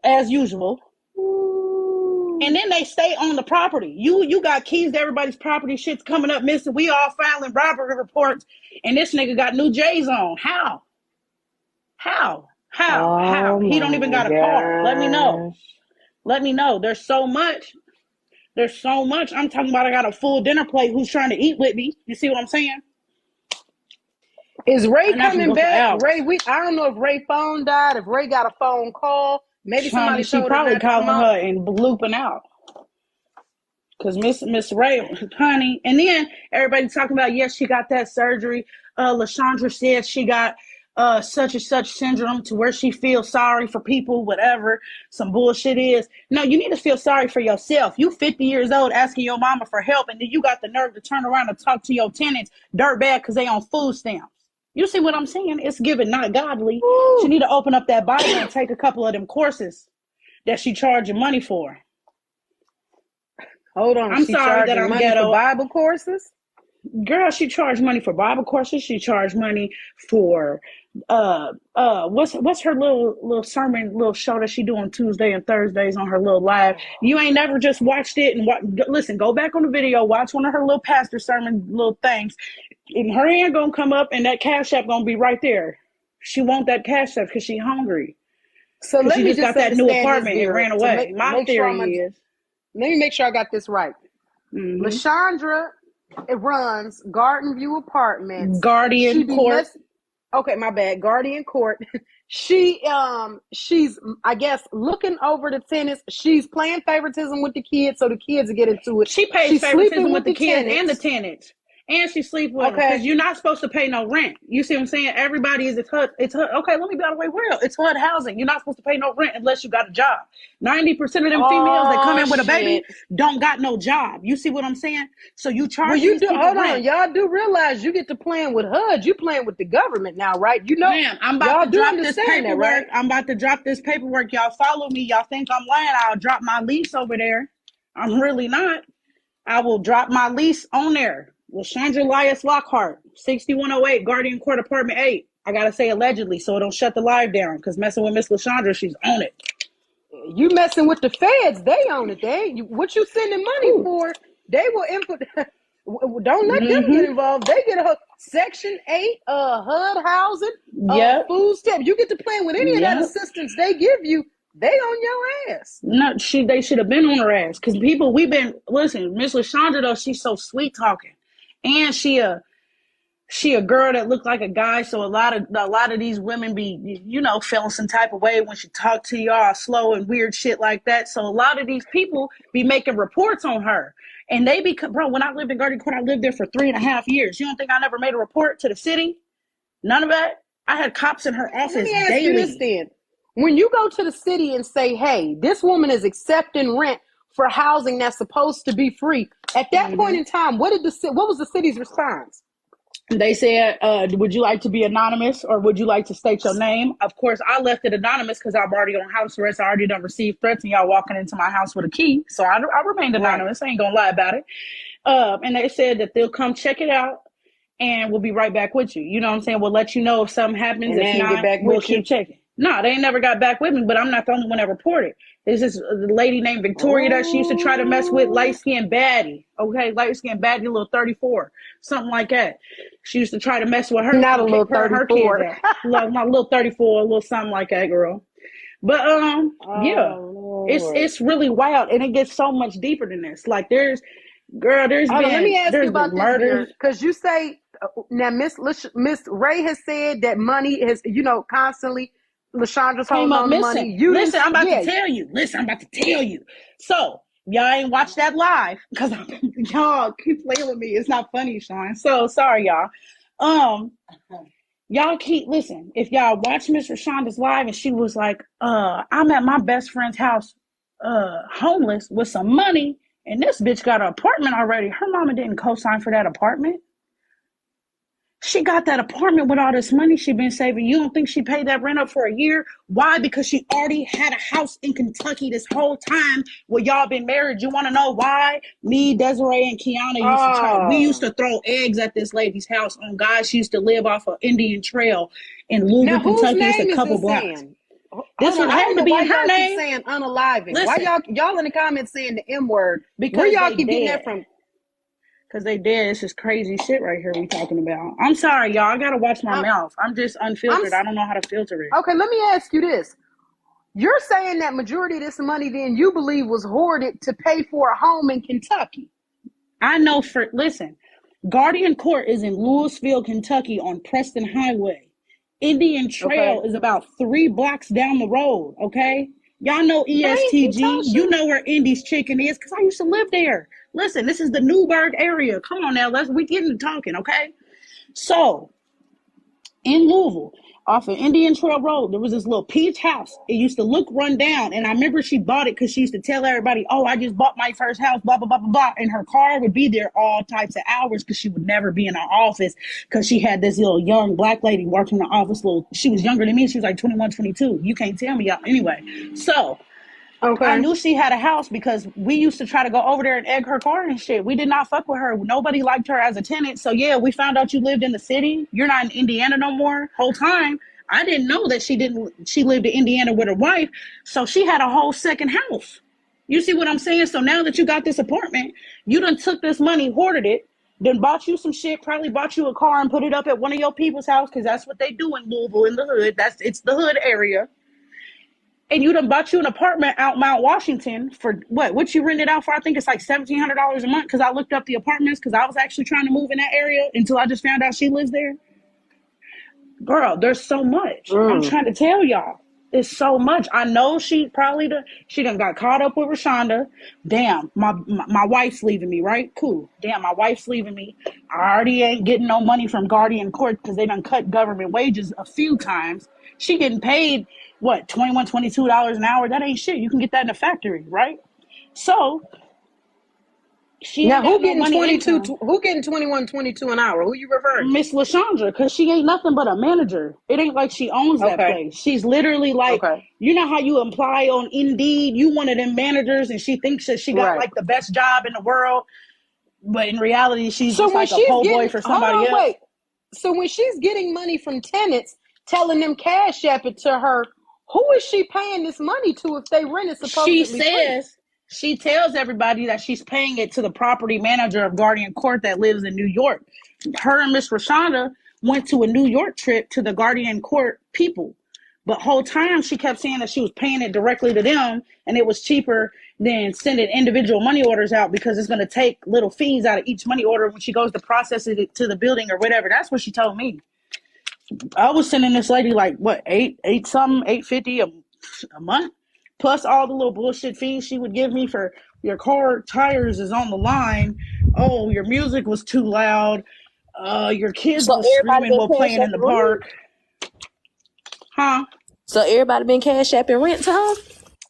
as usual. And then they stay on the property. You got keys to everybody's property. Shit's coming up missing. We all filing robbery reports. And this nigga got new J's on. How? He don't even got a car. Let me know. There's so much. I'm talking about I got a full dinner plate who's trying to eat with me. You see what I'm saying? Is Ray coming back? Ray, I don't know if Ray's phone died, if Ray got a phone call. Maybe somebody she probably calling her and looping out. Because Miss Ray, honey, and then everybody talking about, yes, she got that surgery. LaShondra said she got such and such syndrome to where she feels sorry for people, whatever some bullshit is. No, you need to feel sorry for yourself. You 50 years old asking your mama for help, and then you got the nerve to turn around and talk to your tenants dirt bad because they on food stamps. You see what I'm saying? It's given not godly. Woo. She need to open up that Bible and take a couple of them courses that she charging money for. Hold on. I'm she sorry that charging I'm money ghetto. for Bible courses? Girl, she charged money for Bible courses. She charged money for what's her little sermon, little show that she do on Tuesday and Thursdays on her little live. You ain't never just watched it and listen, go back on the video, watch one of her little pastor sermon little things, and her hand gonna come up and that Cash App gonna be right there. She want that Cash App because she hungry. So let She me just got that new apartment and ran away. My theory is, let me make sure I got this right. mhm, LaShondra, it runs Garden View Apartments. Guardian Court. Okay, my bad. Guardian Court. She's I guess looking over the tenants. She's playing favoritism with the kids, so the kids get into it. She pays She's favoritism sleeping with the kids and the tenants. tenants. And she sleep with them Okay. because you're not supposed to pay no rent. You see what I'm saying? Everybody is, it's HUD. Okay, let me be out of the way real. It's HUD housing. You're not supposed to pay no rent unless you got a job. 90% of them females that come in with a baby don't got no job. You see what I'm saying? So you charge Well, you these do. people Hold rent. on, y'all do realize you get to playing with HUD. You playing with the government now, right? You know, Ma'am, I'm about y'all to do drop this understand that, paperwork. right? I'm about to drop this paperwork. Y'all follow me. Y'all think I'm lying. I'll drop my lease over there. I'm really not. I will drop my lease on there. LaShondra Elias Lockhart, 6108 Guardian Court Apartment 8. I gotta say allegedly so it don't shut the live down, because messing with Miss LaShondra, she's on it. You messing with the feds, they own it. What you sending money Ooh. for, they will input. Don't let them get involved. They get a Section 8 HUD housing, Yep. food stamp. You get to play with any of that Yep. assistance they give you, they on your ass. No, they should have been on her ass. Because people, listen, Miss LaShondra, though, she's so sweet talking. And she a girl that looked like a guy, so a lot of these women be, feeling some type of way when she talk to y'all slow and weird shit like that. So a lot of these people be making reports on her. And they bro, when I lived in Guardian Court, I lived there for 3.5 years. You don't think I never made a report to the city? None of that? I had cops in her office Let me ask daily. you this then. When you go to the city and say, hey, this woman is accepting rent for housing that's supposed to be free, at that point in time, what was the city's response? They said, would you like to be anonymous or would you like to state your name? Of course, I left it anonymous because I'm already on house arrest. I already done received threats and y'all walking into my house with a key. So I remained anonymous. I ain't going to lie about it. And they said that they'll come check it out and we'll be right back with you. You know what I'm saying? We'll let you know if something happens. And they if ain't not, get back we'll with you? keep checking. No, they ain't never got back with me, but I'm not the only one that reported. There's this lady named Victoria that she used to try to mess with, light-skinned baddie. Okay, light-skinned baddie, little 34, something like that. She used to try to mess with her. Not a little her 34. kids out. Like my little 34, a little something like that, girl. But yeah, Lord. it's really wild, and it gets so much deeper than this. Like there's Hold on, let me ask you about this, murders. because you say now Miss Ray has said that money is, constantly LaShondra's Came holding up on to missing. money. Listen, I'm about to tell you. Listen, I'm about to tell you. So y'all ain't watch that live because y'all keep playing with me. It's not funny, Sean. So sorry, y'all. Y'all listen. If y'all watch Miss Rashonda's live and she was like, I'm at my best friend's house, homeless with some money, and this bitch got an apartment already. Her mama didn't co-sign for that apartment. She got that apartment with all this money she been saving. You don't think she paid that rent up for a year? Why? Because she already had a house in Kentucky this whole time where y'all been married. You want to know why? Me, Desiree, and Kiana we used to throw eggs at this lady's house. On God, she used to live off of Indian Trail in Louisville, Now, whose Kentucky. name It's a is couple this blocks. in? This one I had don't to know be why in her y'all name. keep saying unaliving. Listen. Why y'all in the comments saying the M word? Because Where y'all they keep getting dead. that from? Because they dead. This is crazy shit right here we talking about. I'm sorry, y'all. I got to watch my mouth. I'm just unfiltered. I don't know how to filter it. Okay, let me ask you this. You're saying that majority of this money then you believe was hoarded to pay for a home in Kentucky. I know listen, Guardian Court is in Louisville, Kentucky on Preston Highway. Indian Trail is about 3 blocks down the road, okay? Y'all know ESTG. You know where Indy's Chicken is because I used to live there. Listen, this is the Newburgh area. Come on now, we getting to talking, okay? So in Louisville, off of Indian Trail Road, there was this little peach house. It used to look run down, and I remember she bought it because she used to tell everybody, "Oh, I just bought my first house," blah blah blah blah blah. And her car would be there all types of hours because she would never be in her office because she had this little young black lady working in the office. She was younger than me. She was like 21, 22. You can't tell me anyway. So Okay. I knew she had a house because we used to try to go over there and egg her car and shit. We did not fuck with her. Nobody liked her as a tenant. So yeah, we found out you lived in the city. You're not in Indiana no more. Whole time, I didn't know that she lived in Indiana with her wife. So she had a whole second house. You see what I'm saying? So now that you got this apartment, you done took this money, hoarded it, then bought you some shit, probably bought you a car and put it up at one of your people's house because that's what they do in Louisville in the hood. It's the hood area. And you done bought you an apartment out Mount Washington for what you rented out for? I think it's like $1,700 a month because I looked up the apartments because I was actually trying to move in that area until I just found out she lives there. Girl, there's so much. I'm trying to tell y'all. It's so much. I know she done got caught up with Rashonda. Damn, my wife's leaving me, right? Cool. Damn, my wife's leaving me. I already ain't getting no money from Guardian Court because they done cut government wages a few times. She getting paid, $21, $22 an hour? That ain't shit. You can get that in a factory, right? So she Now, ain't who got no getting money 22? income. Who getting 21, 22 an hour? Who you referring to? Miss LaShondra, because she ain't nothing but a manager. It ain't like she owns that Okay. place. She's literally like, Okay. you know how you apply on Indeed, you one of them managers, and she thinks that she got Right. like the best job in the world, but in reality, she's So just when like a she's po' boy getting, for hold somebody on, else. wait. So when she's getting money from tenants, telling them cash app it to her, who is she paying this money to if they rent is supposedly free? She tells everybody that she's paying it to the property manager of Guardian Court that lives in New York. Her and Miss Rashonda went to a New York trip to the Guardian Court people. But whole time she kept saying that she was paying it directly to them and it was cheaper than sending individual money orders out because it's going to take little fees out of each money order when she goes to process it to the building or whatever. That's what she told me. I was sending this lady like $850 a month, plus all the little bullshit fees she would give me for your car tires is on the line. Oh, your music was too loud. Your kids So was everybody screaming been while cash playing in the apping rent? park. Huh? So everybody been cash apping rent to her?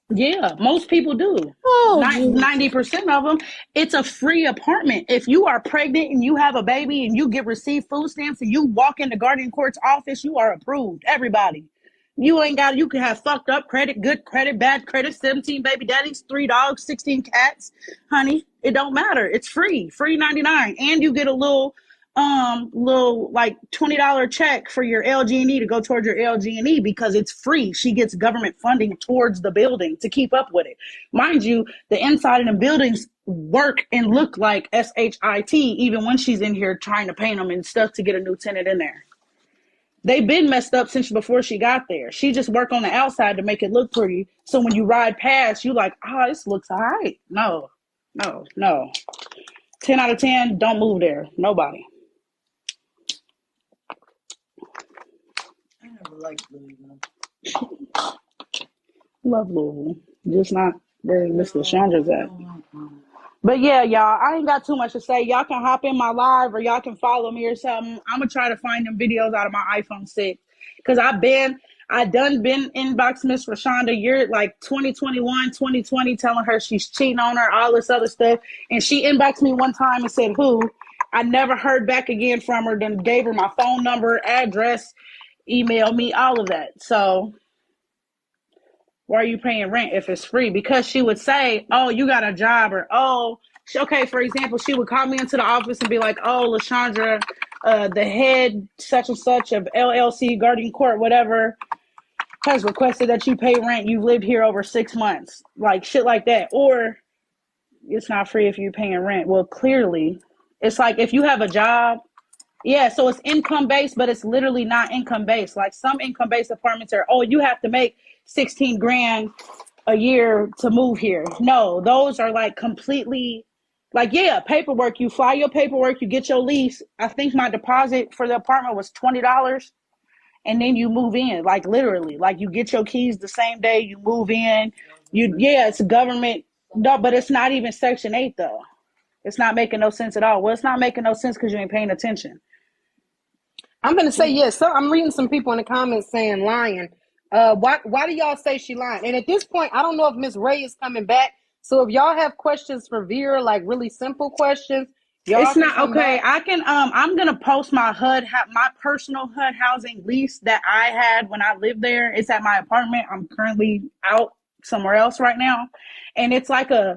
Yeah, most people do. Oh, Jesus. 90% of them, it's a free apartment. If you are pregnant and you have a baby and you receive food stamps and you walk into Guardian Court's office, you are approved. Everybody. You can have fucked up credit, good credit, bad credit, 17 baby daddies, 3 dogs, 16 cats. Honey, it don't matter. It's free. Free 99. And you get a little like $20 check for your LG&E to go towards your LG&E because it's free. She gets government funding towards the building to keep up with it. Mind you, the inside of the buildings work and look like SHIT even when she's in here trying to paint them and stuff to get a new tenant in there. They've been messed up since before she got there. She just worked on the outside to make it look pretty. So when you ride past, you like, this looks all right. No. 10 out of 10, don't move there. Nobody. I never liked Louisville. Love Louisville. Just not where Miss LaShondra's at. But yeah, y'all, I ain't got too much to say. Y'all can hop in my live or y'all can follow me or something. I'm going to try to find them videos out of my iPhone 6. Because I done been inbox Miss Rashonda year like 2021, 2020, telling her she's cheating on her, all this other stuff. And she inboxed me one time and said, who? I never heard back again from her. Then gave her my phone number, address, email me, all of that. So why are you paying rent if it's free? Because she would say, oh, you got a job, or, okay, for example, she would call me into the office and be like, oh, LaShondra, the head such and such of LLC, Guardian Court, whatever, has requested that you pay rent. You've lived here over 6 months. Like shit like that. Or it's not free if you're paying rent. Well, clearly, it's like if you have a job, yeah, so it's income based, but it's literally not income based. Like some income based apartments are, you have to make 16 grand a year to move here. No, those are like completely like, yeah, paperwork. You file your paperwork, you get your lease. I think my deposit for the apartment was $20 and then you move in, like literally, like you get your keys the same day you move in. It's government. No, but it's not even Section 8 though. It's not making no sense at all. Well, it's not making no sense because you ain't paying attention. I'm gonna say yes. So I'm reading some people in the comments saying lying. Why do y'all say she lying? And at this point, I don't know if Miss Ray is coming back. So if y'all have questions for Vera, like really simple questions, y'all It's can not come okay. back. I can I'm gonna post my my personal HUD housing lease that I had when I lived there. It's at my apartment. I'm currently out somewhere else right now, and it's like a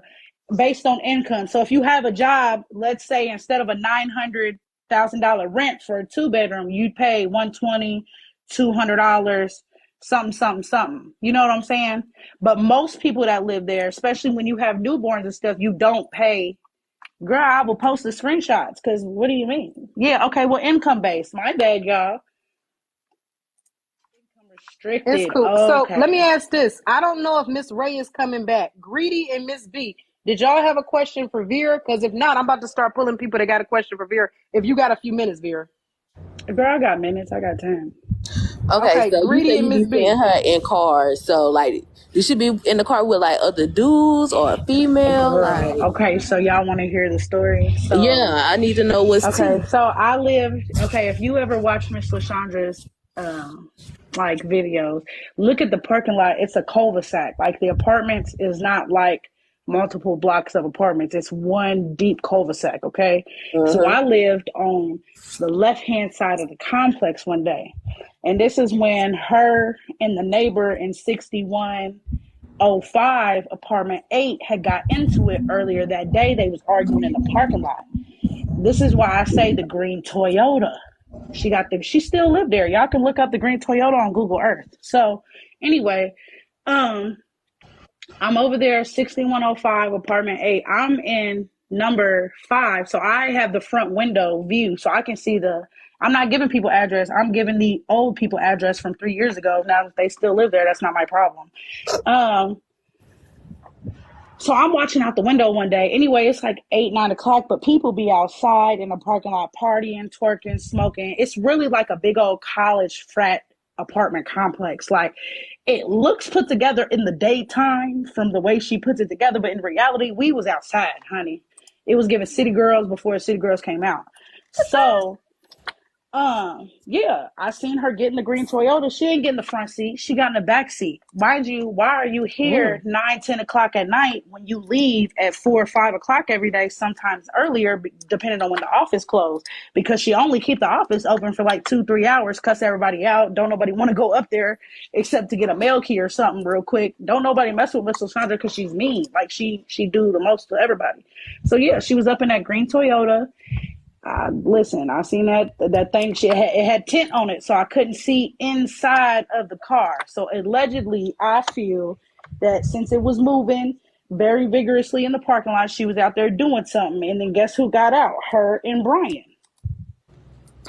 based on income. So if you have a job, let's say instead of a $900,000 rent for a 2-bedroom, you'd pay $120, $200, something. You know what I'm saying? But most people that live there, especially when you have newborns and stuff, you don't pay. Girl, I will post the screenshots because what do you mean? Yeah, okay, well, income based. My bad, y'all. Income It's restricted. cool. So let me Okay. ask this. I don't know if Miss Ray is coming back. Greedy and Miss B, did y'all have a question for Vera? Because if not, I'm about to start pulling people that got a question for Vera. If you got a few minutes, Vera. Girl, I got minutes. I got time. Okay, Okay, so you Greedy said and you Miss be seeing B. her in cars. So like, you should be in the car with like other dudes or a female. Girl, Like, okay, so y'all want to hear the story? So, yeah, I need to know what's okay, tea. so I lived, okay, if you ever watch Miss Lashandra's, like, videos, look at the parking lot. It's a cul-de-sac. Like, the apartments is not like multiple blocks of apartments. It's one deep cul-de-sac, okay? So Uh-huh. I lived on the left-hand side of the complex one day. And this is when her and the neighbor in 6105 apartment 8 had got into it earlier that day. They was arguing in the parking lot. This is why I say the green Toyota. She still lived there. Y'all can look up the green Toyota on Google Earth. So anyway, I'm over there, 6105 apartment 8. I'm in number 5. So I have the front window view. So I can see I'm not giving people address. I'm giving the old people address from 3 years ago. Now if they still live there, that's not my problem. So I'm watching out the window one day. Anyway, it's like 8, 9 o'clock, but people be outside in the parking lot partying, twerking, smoking. It's really like a big old college frat apartment complex. Like, it looks put together in the daytime from the way she puts it together, but in reality, we was outside, honey. It was giving City Girls before City Girls came out. So yeah, I seen her get in the green Toyota. She ain't get in the front seat. She got in the back seat. Mind you, why are you here 9, 10 o'clock at night when you leave at 4 or 5 o'clock every day, sometimes earlier, depending on when the office closed? Because she only keep the office open for like 2, 3 hours, cuss everybody out. Don't nobody want to go up there except to get a mail key or something real quick. Don't nobody mess with Miss Lashandra because she's mean. Like she do the most to everybody. So yeah, she was up in that green Toyota. Listen, I seen that thing. It had tint on it, so I couldn't see inside of the car. So allegedly, I feel that since it was moving very vigorously in the parking lot, she was out there doing something. And then guess who got out? Her and Brian.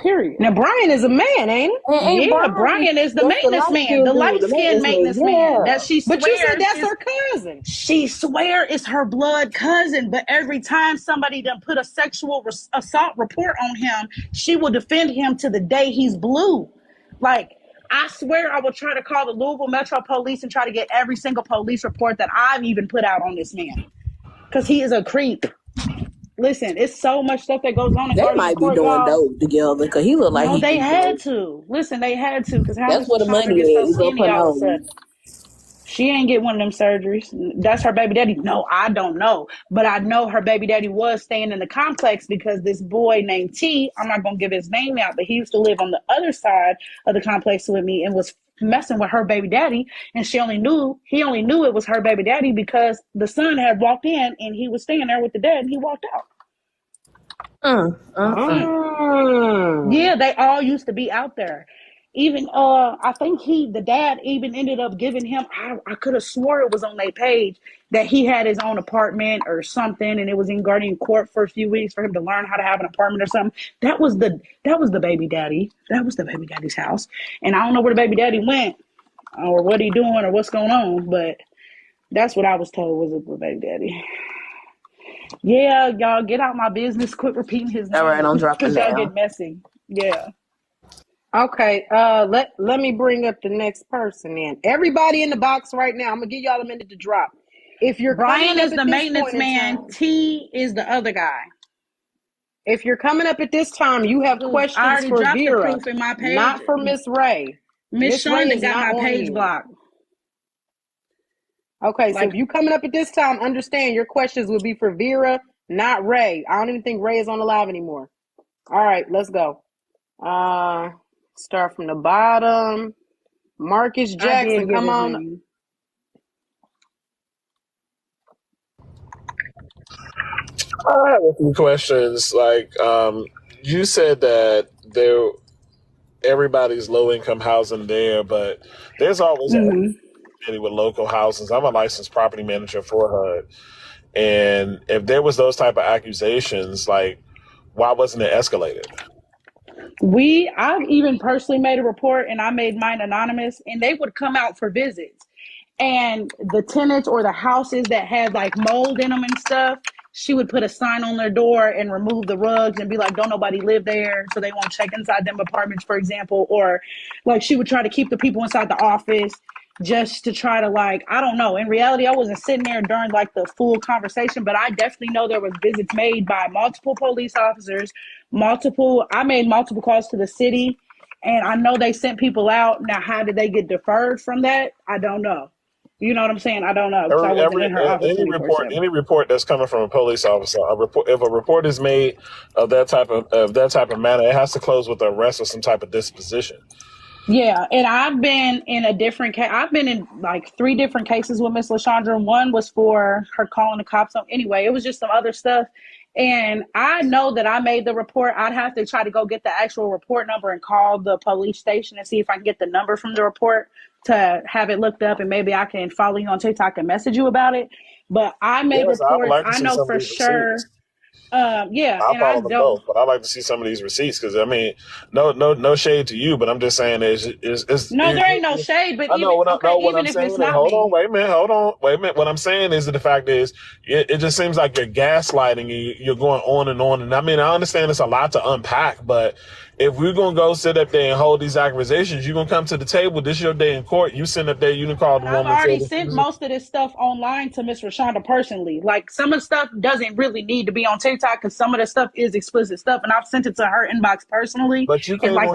Period. Now Brian is a man, ain't he? Yeah, Brian is the That's the maintenance light man, skinned the dude, light the skinned maintenance maintenance man. man. Yeah. That she But you said swears that's is her cousin. she swear it's her blood cousin, but every time somebody done put a sexual assault report on him, she will defend him to the day he's blue. Like, I swear I will try to call the Louisville Metro Police and try to get every single police report that I've even put out on this man. Because he is a creep. Listen, it's so much stuff that goes on in They Guardian might be Court, doing y'all. dope together because he look like No, he they be had dope. to. Listen, they had to. Because how That's does where the Chandra money get so is. Up skinny her all of a nose. sudden? She ain't get one of them surgeries. That's her baby daddy. No, I don't know. But I know her baby daddy was staying in the complex because this boy named T, I'm not going to give his name out, but he used to live on the other side of the complex with me and was messing with her baby daddy. And he only knew it was her baby daddy because the son had walked in and he was staying there with the dad and he walked out. Yeah, they all used to be out there. Even I think the dad even ended up giving him, I could have swore it was on their page that he had his own apartment or something, and it was in Guardian Court for a few weeks for him to learn how to have an apartment or something. That was the baby daddy. That was the baby daddy's house. And I don't know where the baby daddy went or what he doing or what's going on, but that's what I was told was the baby daddy. Yeah, y'all get out my business. Quit repeating his All right, I'm name dropping because y'all down. get messy. Yeah. Okay, let me bring up the next person in. Everybody in the box right now. I'm gonna give y'all a minute to drop. If you're Brian coming is up the at this maintenance point in man. time, T is the other guy. if you're coming up at this time, you have Proof. I questions already for dropped the Vera, proof in my page. not for Miss Ray. Miss Miss Ray Shonda is got not my on page here. blocked. Okay, so Like, if you coming up at this time, understand your questions will be for Vera, not Ray. I don't even think Ray is on the live anymore. All right, let's go. Start from the bottom. Marcus I Jackson, did give come his on. name. I have a few questions. Like, you said that everybody's low income housing there, but there's always an issue with local houses. I'm a licensed property manager for HUD, and if there was those type of accusations, like, why wasn't it escalated? I've even personally made a report, and I made mine anonymous, and they would come out for visits. And the tenants or the houses that had like mold in them and stuff, she would put a sign on their door and remove the rugs and be like, don't nobody live there, so they won't check inside them apartments, for example. Or like she would try to keep the people inside the office just to try to, like, I don't know. In reality, I wasn't sitting there during like the full conversation, but I definitely know there was visits made by multiple police officers, I made multiple calls to the city, and I know they sent people out. Now, how did they get deferred from that? I don't know. You know what I'm saying? I don't know, because I wasn't in her office 24/7. Any report that's coming from a police officer, if a report is made of that type of matter, it has to close with an arrest or some type of disposition. Yeah, and I've been in a different case. I've been in like 3 different cases with Miss LaShondra. One was for her calling the cops. Anyway, it was just some other stuff. And I know that I made the report. I'd have to try to go get the actual report number and call the police station and see if I can get the number from the report to have it looked up, and maybe I can follow you on TikTok and message you about it. But I made Yes, I would reports. like to I see know some for of these sure. receipts. Yeah, I'll and I follow them don't. both, but I'd like to see some of these receipts because I mean, no shade to you, but I'm just saying No, there ain't no shade. But I know even what even I'm if saying. it's And not hold me, on, wait a minute. What I'm saying is that the fact is, it just seems like you're gaslighting. You're going on and on. And I mean, I understand it's a lot to unpack, but if we're gonna go sit up there and hold these accusations, you're gonna come to the table. This is your day in court. You sit up there. You done called the I've woman. already sent most of this stuff online to Miss Rashonda personally. Like, some of the stuff doesn't really need to be on TikTok because some of the stuff is explicit stuff, and I've sent it to her inbox personally. But you It's can't like